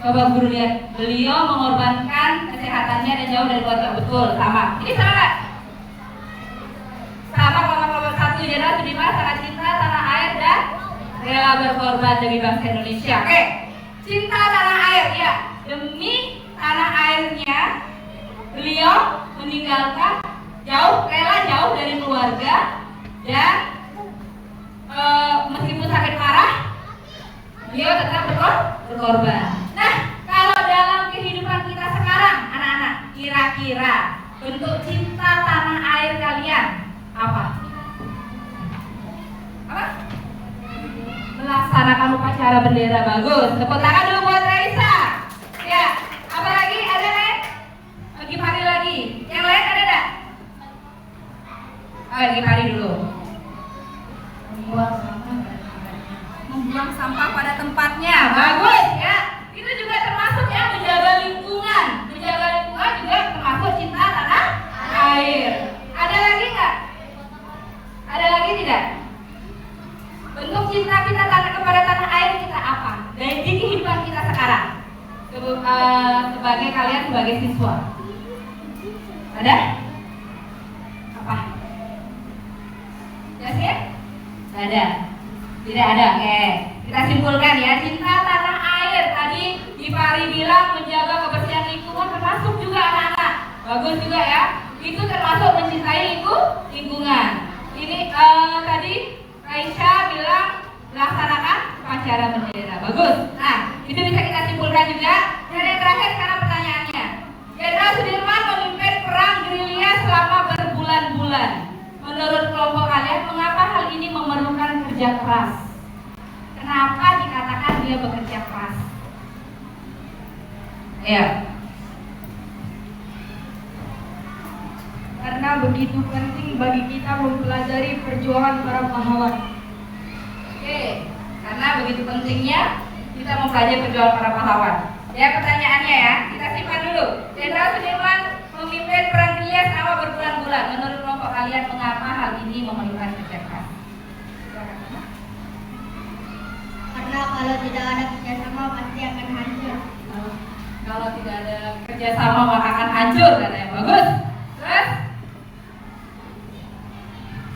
Bapak Guru lihat, beliau mengorbankan kesehatannya dan jauh dari keluarga. Betul, sama. Ini sama nggak? Sama. Kelompok 1 Jenderal Sudirman sangat cinta tanah air dan rela berkorban demi bangsa Indonesia. Oke, cinta tanah air ya. Demi tanah airnya beliau meninggalkan rela jauh dari keluarga dan meskipun sakit parah beliau tetap berkorban. Nah, kalau dalam kehidupan kita sekarang anak-anak, kira-kira bentuk cinta tanah air kalian apa? Melaksanakan upacara bendera. Bagus, tepuk tangan dulu buat Raisa. Ya, apa lagi? Ada kan? Lagi pari lagi. Yang lain ada enggak? Lagi pari dulu. Membuang sampah pada tempatnya. Bagus ya. Itu juga termasuk ya menjaga lingkungan. Menjaga lingkungan juga termasuk cinta tanah air. Ada lagi nggak? Ada lagi tidak? Bentuk cinta kita kepada tanah air kita apa? Dari kehidupan kita sekarang. Sebagai kalian sebagai siswa. Ada? Apa? Ya sih? Ada. Tidak ada. Oke. Kita simpulkan ya, cinta tanah air tadi Dipari bilang menjaga kebersihan lingkungan termasuk juga anak-anak. Bagus juga ya. Itu termasuk mencintai lingkungan. Ini tadi Aisyah bilang melaksanakan upacara bendera. Bagus. Nah, itu bisa kita simpulkan juga. Dan yang terakhir sekarang pertanyaannya. Jenderal Sudirman memimpin perang gerilya selama berbulan-bulan. Menurut kelompok kalian, mengapa hal ini memerlukan kerja keras? Kenapa dikatakan dia bekerja keras? Ya. Karena begitu penting bagi kita mempelajari perjuangan para pahlawan. Oke, karena begitu pentingnya kita mempelajari perjuangan para pahlawan. Ya, pertanyaannya ya, kita simpan dulu. Jenderal Sudirman memimpin perang gerilya selama berbulan-bulan. Menurut kelompok kalian, mengapa hal ini memerlukan kerja keras? Karena kalau tidak ada kerjasama pasti akan hancur. Kalau tidak ada kerjasama maka akan hancur, katanya. Bagus. Terus?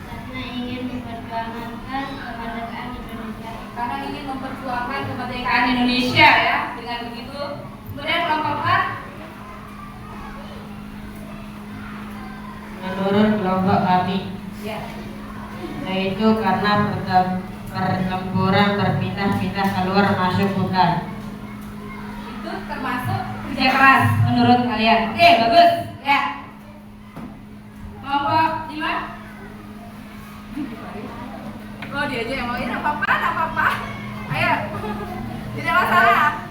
Karena ingin memperjuangkan kemerdekaan Indonesia. Karena ingin memperjuangkan kemerdekaan Indonesia ya. Dengan begitu, kemudian kelompok 4. Menurut kelompok kami, Ya. yaitu karena pertempuran berpindah-pindah keluar masuk hutan. Itu termasuk kerja keras menurut kalian. Oke, bagus. Ya. Kelompok 5. Oh, dia aja yang mau ini apa-apa. Ayo. Tidak masalah.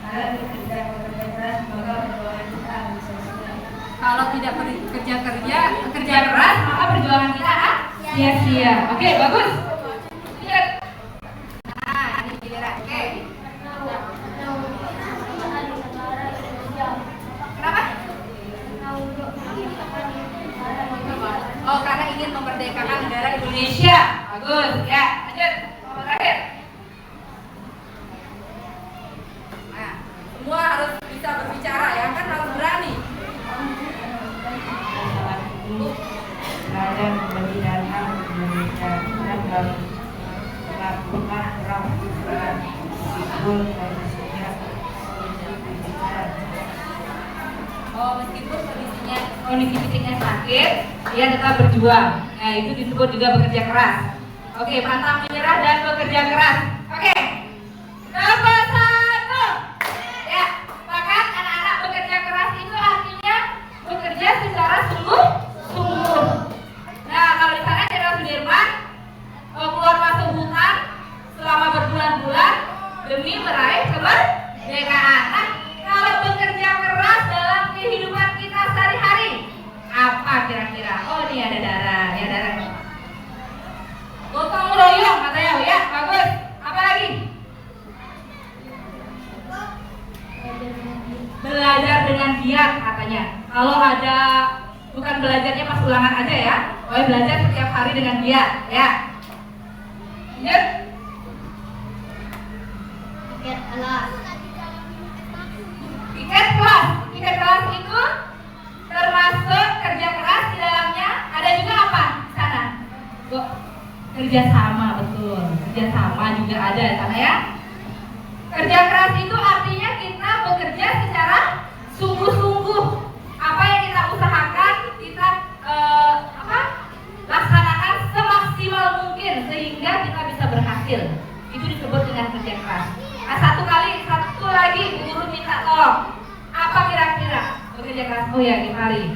Kalau tidak kerja keras, maka perjuangan kita sia-sia. Oke, bagus. Lihat. Nah, ini giliran. Oke. Kenapa? Oh, karena ingin memerdekakan negara Indonesia. Bagus. Ya, lanjut. Nomor terakhir. Nah, semua harus bisa berbicara ya, kan harus berani. Belajar menjadi datang Indonesia dan melakukan perang bulan meskipun kondisinya Oh, meskipun kondisi fisiknya sakit, dia tetap berjuang. Nah, itu disebut juga bekerja keras. Oke, pantang menyerah dan bekerja keras. Oke. Nomor 1. Ya, bahkan anak-anak bekerja keras itu artinya bekerja secara sungguh-sungguh. Nah, kalau di sana Jenderal Sudirman keluar masuk hutan selama berbulan-bulan demi meraih kemerdekaan. Nah, kalau bekerja keras dalam kehidupan kita sehari-hari, apa kira-kira? Oh, ini ada darah, ya darah. Gotong royong katanya, ya bagus. Apa lagi? Belajar dengan giat katanya. Kalau ada, bukan belajarnya pas ulangan aja ya, belajar setiap hari dengan giat, ya. Lanjut. Tiket alas. Tiket kelas. Tiket kelas itu termasuk kerja keras di dalamnya. Ada juga apa di sana? Bu, kerjasama, betul. Kerjasama juga ada di sana ya. Kerja keras itu artinya kita bekerja secara sungguh-sungguh. Apa yang kita usahakan, kita laksanakan semaksimal mungkin sehingga kita bisa berhasil. Itu disebut dengan kerja keras. Nah, satu lagi guru minta tolong. Apa kira-kira bekerja keras? Oh ya, mari.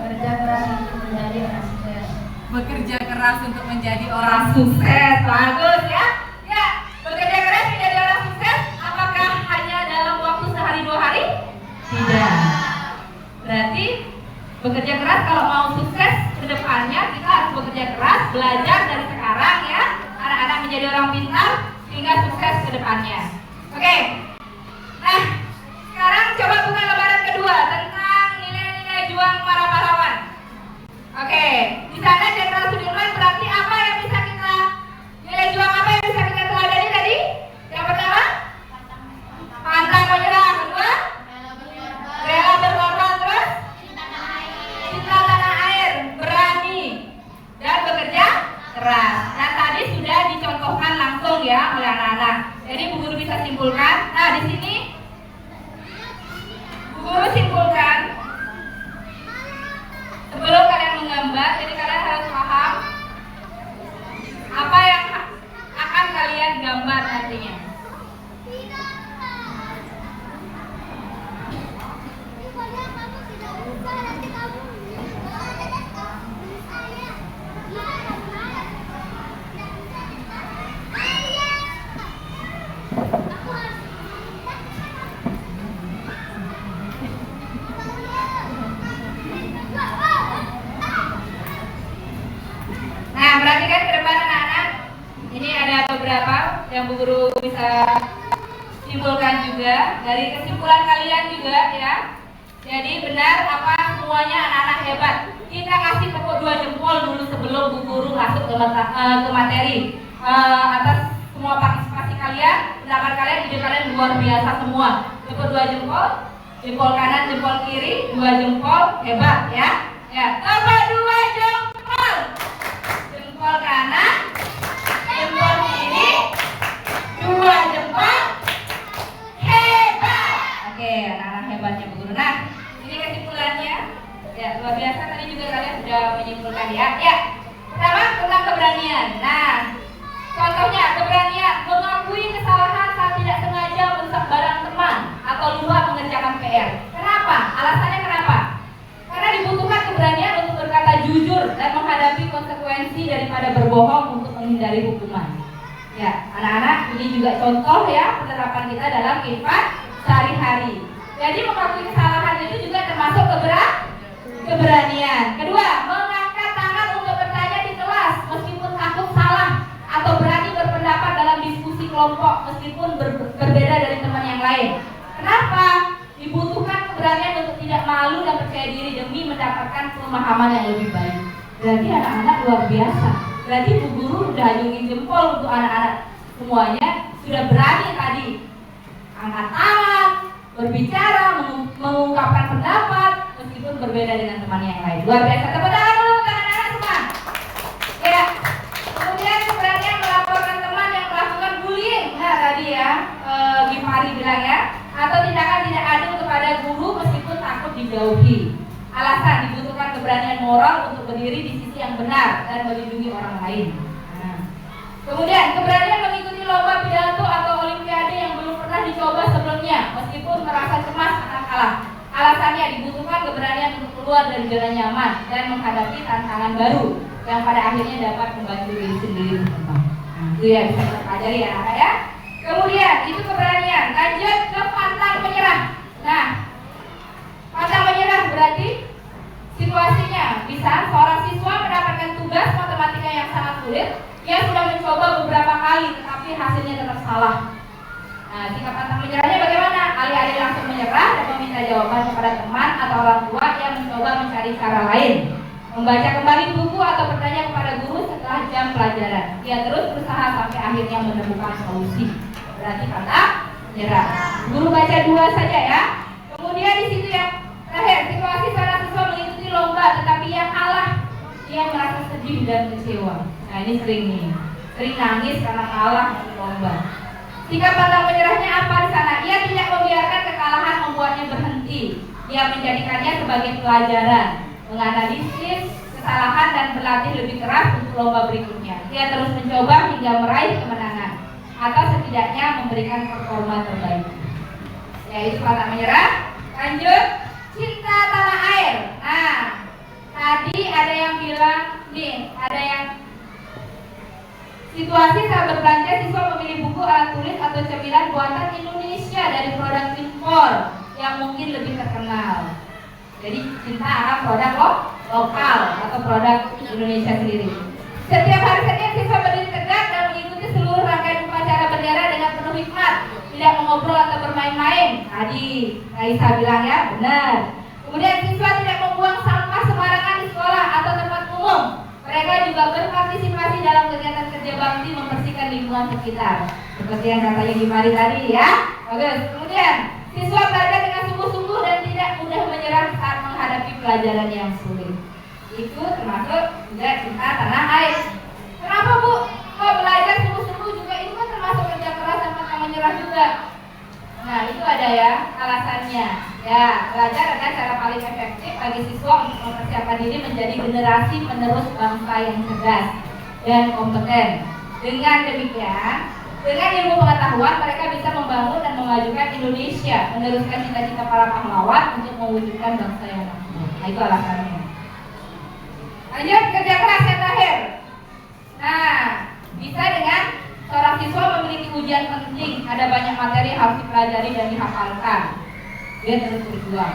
Kerja keras untuk menjadi orang sukses. Bekerja keras untuk menjadi orang sukses. Bagus ya. Ya, bekerja keras menjadi orang sukses. Apakah hanya dalam waktu sehari 2 hari? Tidak. Berarti bekerja keras kalau mau sukses ke depannya kita harus bekerja keras, belajar dari sekarang ya. Anak-anak menjadi orang pintar sehingga sukses ke depannya. Oke. Nah, sekarang coba buka lembaran kedua tentang nilai-nilai juang para pahlawan. Oke, di sana Jenderal Sudirman berarti apa yang bisa kita nilai juang apa yang bisa kita teladani tadi? Yang pertama, pantang menyerah. Kedua, rela berkorban. Terus, cinta tanah air, berani dan bekerja keras. Nah, tadi sudah dicontohkan langsung ya oleh anak-anak. Jadi Bu Guru bisa simpulkan. Nah, di sini Bu Guru simpulkan. Sebelum kalian menggambar, jadi kalian harus paham apa yang akan kalian gambar nantinya. Nah, perhatikan ke depan anak-anak. Ini ada beberapa yang Bu Guru bisa simpulkan juga. Dari kesimpulan kalian juga ya. Jadi benar apa semuanya anak-anak hebat. Kita kasih tepuk 2 jempol dulu sebelum Bu Guru masuk ke materi. Atas semua partisipasi kalian, pendapat kalian, ide kalian luar biasa semua. Tepuk 2 jempol, jempol kanan, jempol kiri, 2 jempol, hebat ya. Ya, tepuk 2 jempol. Jempol kanan, jempol kiri, 2 jempol, hebat. Oke, anak-anak hebatnya Bu Guru. Nah, ini kesimpulannya. Ya, luar biasa tadi juga kalian sudah menyimpulkan ya. Ya, pertama tentang keberanian. Nah, contohnya keberanian mengakui kesalahan saat tidak sengaja merusak barang teman atau lupa mengerjakan PR. Kenapa? Alasannya kenapa? Karena dibutuhkan keberanian untuk berkata jujur dan menghadapi konsekuensi daripada berbohong untuk menghindari hukuman. Ya, anak-anak, ini juga contoh ya penerapan kita dalam kehidupan sehari-hari. Jadi mengakui kesalahan itu juga termasuk keberanian. Kedua, mengangkat tangan untuk bertanya di kelas meskipun takut salah atau berani berpendapat dalam diskusi kelompok meskipun berbeda dari teman yang lain. Kenapa? Dibutuhkan keberanian untuk tidak malu dan percaya diri demi mendapatkan pemahaman yang lebih baik. Berarti anak-anak luar biasa. Berarti Bu Guru udah ajungin jempol untuk anak-anak semuanya sudah berani tadi angkat tangan, berbicara, mengungkapkan pendapat meskipun berbeda dengan teman yang lain. Luar biasa. Tepuk tangan dulu untuk anak-anak semua. Ya. Kemudian keberanian melaporkan teman yang melakukan bullying. Nah tadi ya, Gifari bilang ya, atau tindakan tidak adil kepada guru meskipun takut dijauhi. Alasan dibutuhkan keberanian moral untuk berdiri di sisi yang benar dan melindungi orang lain. Nah. Kemudian keberanian mengikuti lomba pidato atau olimpiade yang belum pernah dicoba sebelumnya meskipun merasa cemas akan kalah. Alasannya dibutuhkan keberanian untuk keluar dari zona nyaman dan menghadapi tantangan baru yang pada akhirnya dapat membantu diri sendiri berkembang. Nah, itu ya bisa kita pelajari ya anak ya. Kemudian itu keberanian. Lanjut ke pantang menyerah. Nah, pantang menyerah berarti situasinya bisa seorang siswa mendapatkan tugas matematika yang sangat sulit. Dia sudah mencoba beberapa kali tetapi hasilnya tetap salah. Nah, sikap pantang menyerahnya bagaimana? Alih-alih langsung menyerah dan meminta jawaban kepada teman atau orang tua yang mencoba mencari cara lain. Membaca kembali buku atau bertanya kepada guru setelah jam pelajaran. Dia terus berusaha sampai akhirnya menemukan solusi. berarti pantang menyerah. Guru baca 2 saja ya. Kemudian di situ yang terakhir, situasi seorang siswa mengikuti lomba tetapi ia kalah, dia merasa sedih dan kecewa. Nah ini sering nangis karena kalah di lomba. Sikap pantang menyerahnya apa di sana? Ia tidak membiarkan kekalahan membuatnya berhenti. Ia menjadikannya sebagai pelajaran, menganalisis kesalahan dan berlatih lebih keras untuk lomba berikutnya. Ia terus mencoba hingga meraih kemenangan atau setidaknya memberikan performa terbaik. Yaitu pantang menyerah. Lanjut, cinta tanah air. Nah, tadi ada yang bilang nih, ada yang situasi saat berbelanja siswa memilih buku, alat tulis atau cemilan buatan Indonesia dari produk impor yang mungkin lebih terkenal. Jadi cinta akan produk lokal atau produk Indonesia sendiri. Setiap hari Senin siswa berdiri tegak dan mengikuti seluruh rangkaian upacara bendera dengan penuh hikmat, tidak mengobrol atau bermain-main. Tadi Raisa bilang ya, benar. Kemudian siswa tidak membuang sampah sembarangan di sekolah atau tempat umum. Mereka juga berpartisipasi dalam kegiatan kerja bakti membersihkan lingkungan sekitar. Seperti yang katanya Gimari tadi ya. Bagus. Kemudian siswa belajar dengan sungguh-sungguh dan tidak mudah menyerah saat menghadapi pelajaran yang sulit. Itu termasuk juga cinta tanah air. Kenapa Bu? Kok belajar sungguh-sungguh juga itu kan termasuk kerja keras dan pantang menyerah juga. Nah itu ada ya alasannya. Ya belajar adalah cara paling efektif bagi siswa untuk mempersiapkan diri menjadi generasi penerus bangsa yang cerdas dan kompeten. Dengan demikian, dengan ilmu pengetahuan mereka bisa membangun dan memajukan Indonesia, meneruskan cita-cita para pahlawan untuk mewujudkan bangsa yang makmur. Nah itu alasannya. Lanjut, kerja keras yang terakhir. Nah, bisa dengan seorang siswa memiliki ujian penting, ada banyak materi yang harus dipelajari dan dihafalkan. Dia terus berjuang.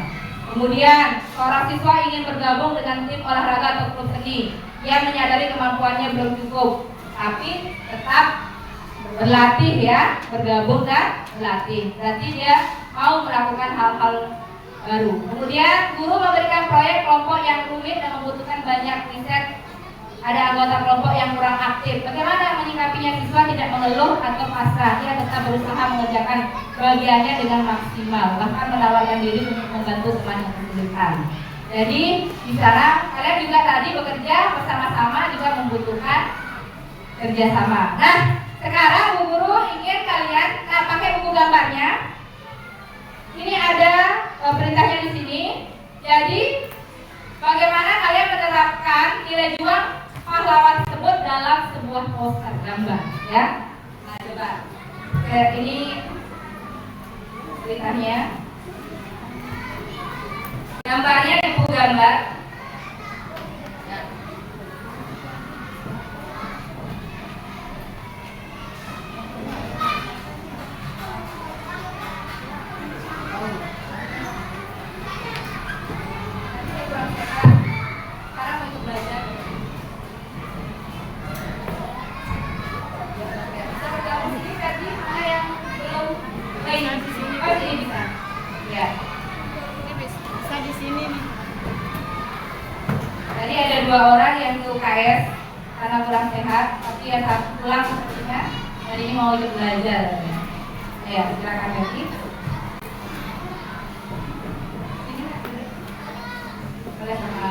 Kemudian, seorang siswa ingin bergabung dengan tim olahraga atau klub seni. Dia menyadari kemampuannya belum cukup, tapi tetap berlatih ya, bergabung dan berlatih. Berarti dia mau melakukan hal-hal baru. Kemudian guru memberikan proyek kelompok yang rumit dan membutuhkan banyak riset. Ada anggota kelompok yang kurang aktif. Bagaimana menyikapinya? Siswa tidak mengeluh atau pasrah. Dia tetap berusaha mengerjakan bagiannya dengan maksimal, bahkan menawarkan diri untuk membantu teman yang kesulitan. Jadi di sana kalian juga tadi bekerja bersama-sama juga membutuhkan kerjasama. Nah sekarang Bu Guru ingin kalian pakai buku gambarnya. Ini ada perintahnya di sini. Jadi bagaimana kalian menerapkan nilai juang pahlawan tersebut dalam sebuah poster gambar, ya? Nah coba, ini perintahnya. Gambarnya di buku gambar. Tadi ada 2 orang yang ke UKS karena kurang sehat, tapi yang satu pulang sepertinya dan ini mau ikut belajar. Ya, silakan Betty. Boleh sama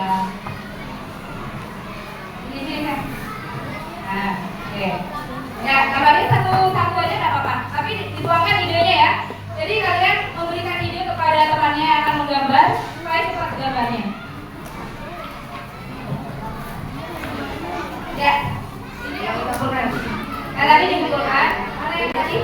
ini kan. Nah, oke. Ya, gambarnya satu aja nggak apa-apa, tapi dituangkan idenya ya. Jadi kalian memberikan ide kepada temannya yang akan menggambar supaya cepat gambarnya. Ya, ini yang dikumpulkan. Yang tadi dikumpulkan, mana yang tadi?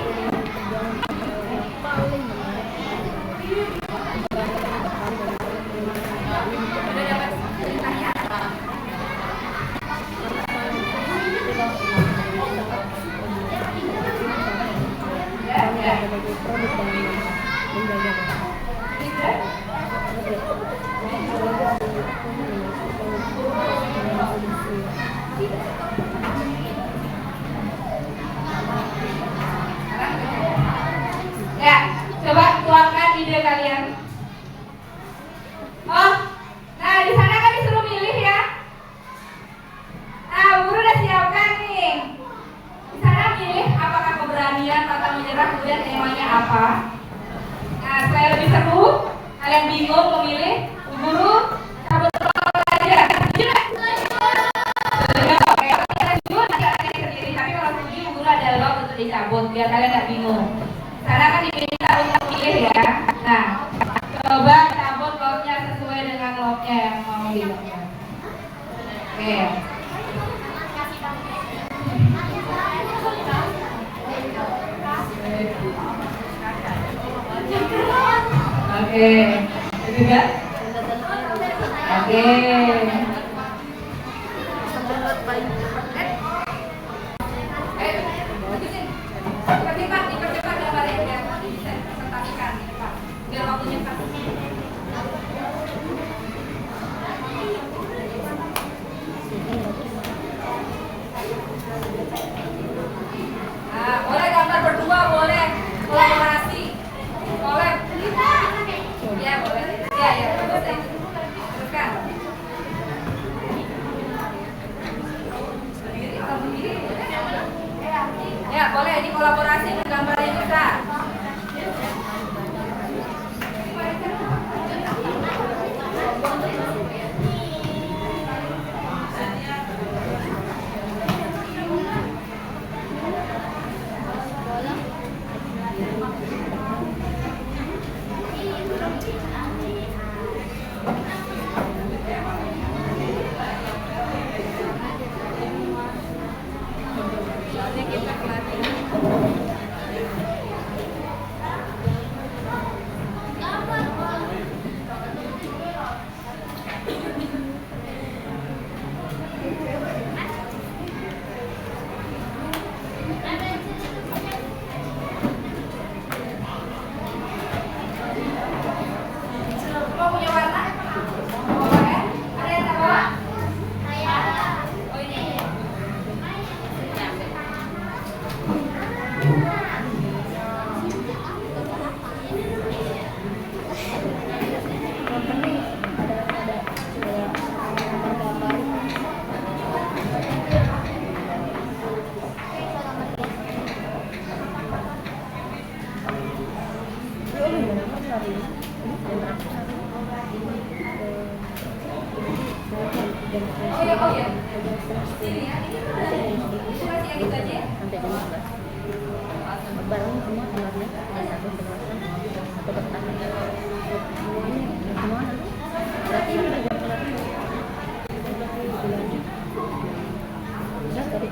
Sudah dapat perintahnya? Ya. jawabnya yang mau dilakukan. Oke. Oke, juga. Oke. Dipercepat gambarnya biar bisa presentasikan di depan. Biar waktunya pas. Nah, boleh gambar berdua, boleh kolaborasi, boleh. Ya boleh. Ya bagus deh. Teruskan. Berdiri atau berdiri? Ya boleh, ini kolaborasi gambarnya bisa. Mau punya warna? Boleh. Ada yang tak bawa? Oh ini. Oh ya. Sini ya. Ini masih yang itu aja ya? Sampai jam 11. Barang semua keluarnya satu sebelas atau bertahan semuanya semua nanti berarti ini udah jam 11 udah tadi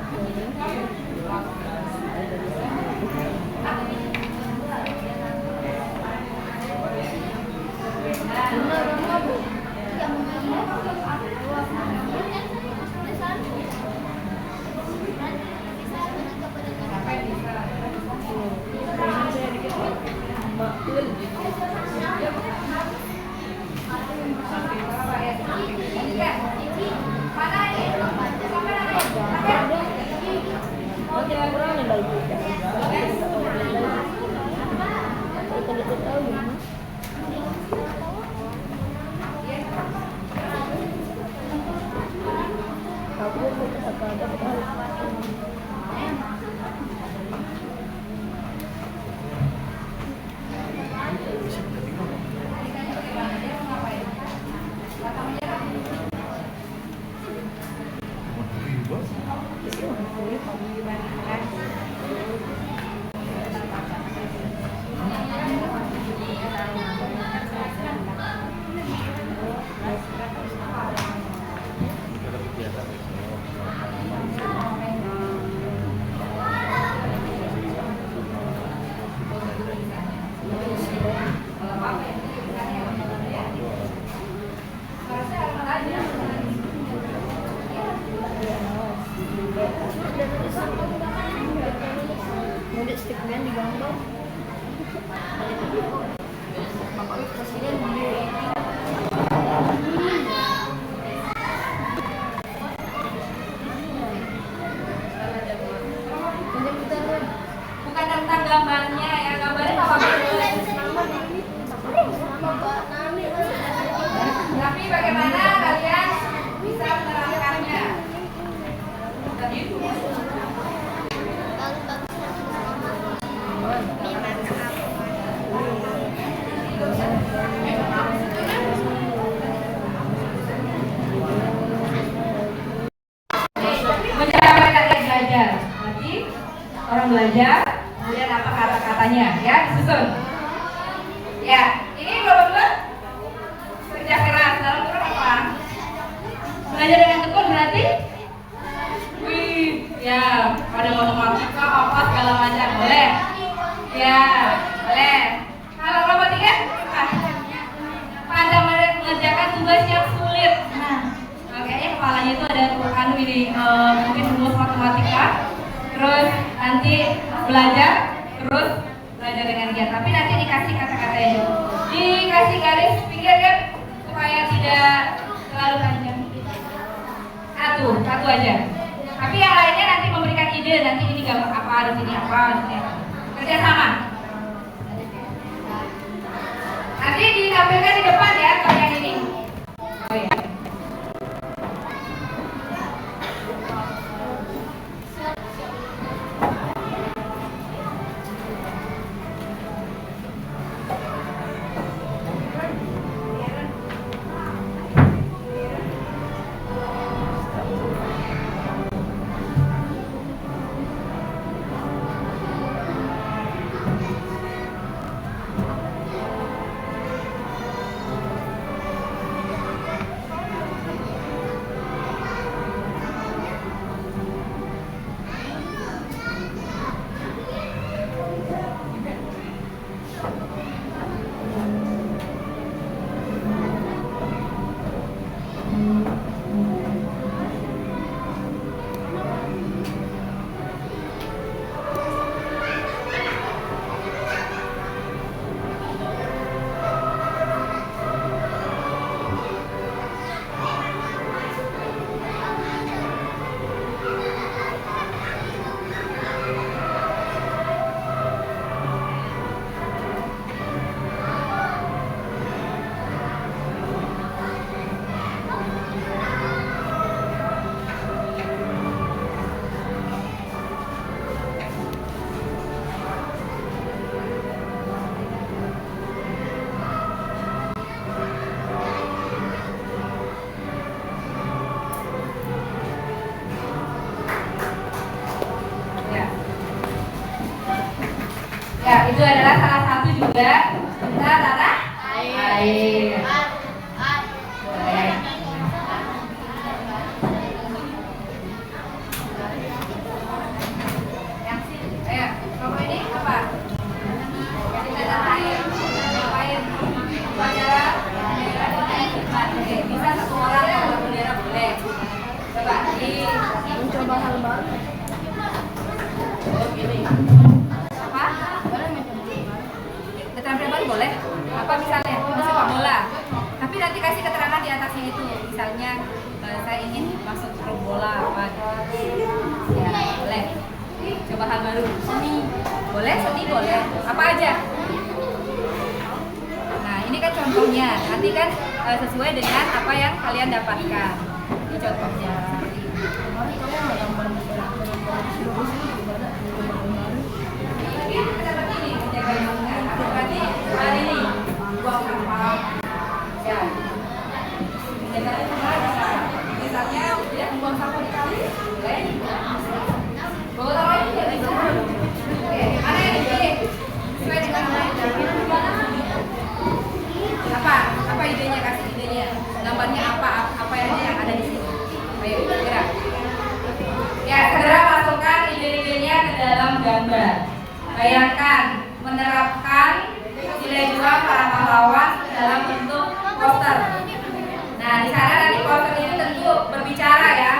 Mudik stickman di gambar. Bapak presiden Bukan tentang gambarnya ya, gambarnya apa-apa boleh. Tapi bagaimana kalian bisa menerapkannya? Belajar, nanti orang belajar, kemudian apa kata-katanya, ya disusun. Ya, ini belum kerja keras dalam kurun belajar dengan tekun berarti wih, ya ada matematika apa segala macam boleh, ya boleh. Kalau robotika pandang mengerjakan tugas yang sulit. Nah, kayaknya kepalanya itu ada anu ini mungkin rumus matematika, terus nanti belajar, terus belajar dengan giat. Tapi nanti dikasih kata-katanya, dikasih garis pinggir kan supaya tidak terlalu panjang. Satu aja. Tapi yang lainnya nanti memberikan ide, nanti ini gambar apa, di sini apa, di sini apa. Kerja sama. Nanti ditampilkan di depan ya kalau yang ini. Oh ya. Ya, itu adalah salah satu juga kita tata air. Ayo, kamu ini apa? Kita tata air. Air. Upacara bendera khidmat. Oke, bisa satu orang yang buat bendera boleh. Coba Mencoba hal baru. Oh, gini. Apa? Keterampilan baru boleh? Apa misalnya? Sepak bola. Tapi nanti kasih keterangan di atasnya itu. Misalnya saya ingin masuk pro bola apa gitu. Ya, boleh. Coba hal baru. Seni. Boleh? Seni boleh. Apa aja? Nah, ini kan contohnya. Nanti kan sesuai dengan apa yang kalian dapatkan. Ini contohnya. Seperti ini. Seperti ini, menjaga lingkungan. Berarti hari ini buang sampah. Ya. Menjaga lingkungan bisa. Misalnya tidak membuang sampah di kali, boleh. Bawa taruh aja tidak bisa. Oke, mana yang dipilih? Sesuai dengan apa idenya, kasih idenya. Gambarnya apa yang ada di sini. Ayo, gerak. Ya, segera masukkan ide-idenya ke dalam gambar. Bayangkan menerapkan nilai jual para pahlawan dalam bentuk poster. Nah, di sana nanti poster ini tentu berbicara ya.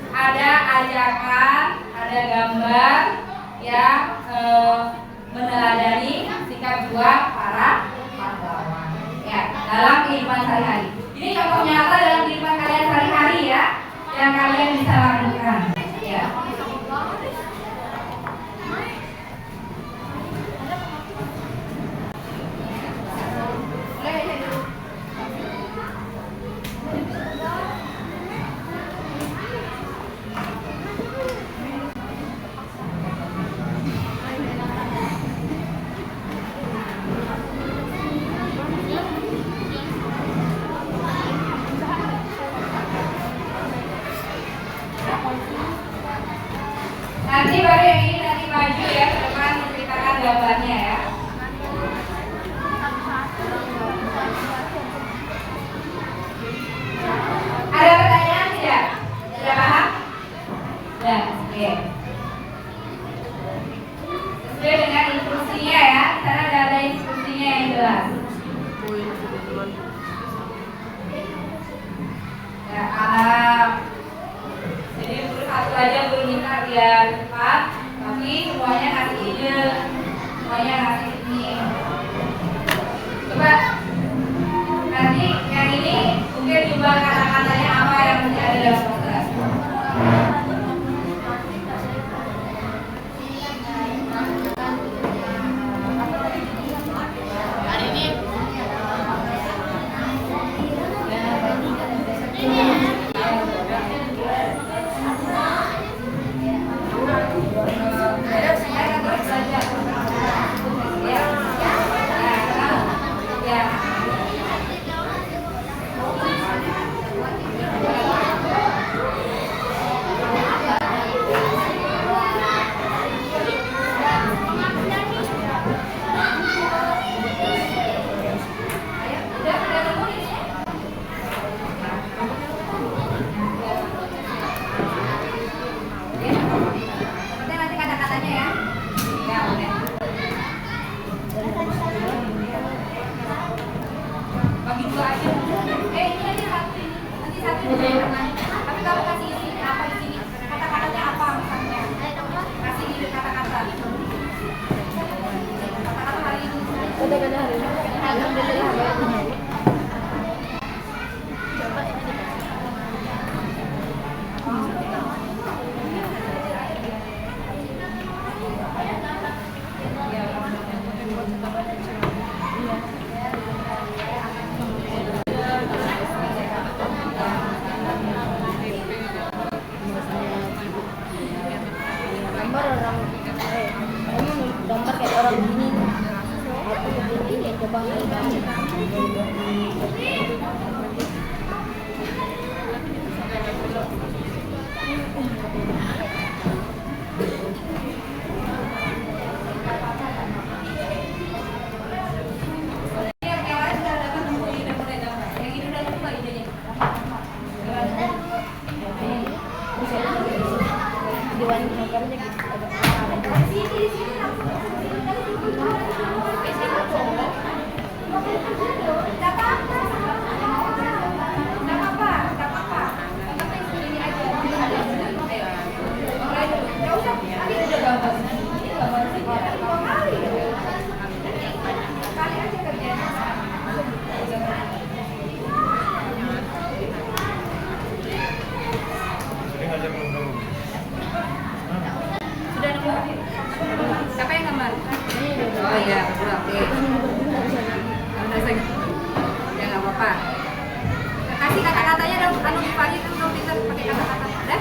Ada ajakan, ada gambar yang meneladani sikap juang para pahlawan. Ya, dalam kehidupan sehari-hari. Ini contoh nyata dalam kehidupan kalian sehari-hari ya, yang kalian bisa lakukan. Ya. semuanya ngasih ini. Coba nanti yang ini mungkin coba kata-katanya apa yang mesti ada dalam poster. Nanti kata-katanya ya. Ya, udah. Bagi dua aja. Ini nanti satu tapi kamu kasih isi apa di sini? Kata-katanya apa misalnya? Kasih ide kata-kata. Kata-kata hari ini. Kata-kata hari ini. Alhamdulillah baik. Gambar kayak orang gini, aku begini kayak coba Yang lain sudah dapat nemu ide mulai gambar. Yang ini udah coba idenya. Dewan gambarnya gitu. Di sini langsung. Sudah nemu? Siapa yang gambar? Oh iya, oke. Ya nggak apa-apa. Kasih kata-katanya dong, anu pagi itu dong kita pakai kata-kata, ada?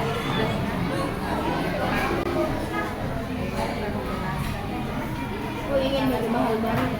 Aku ingin beli mahal banget.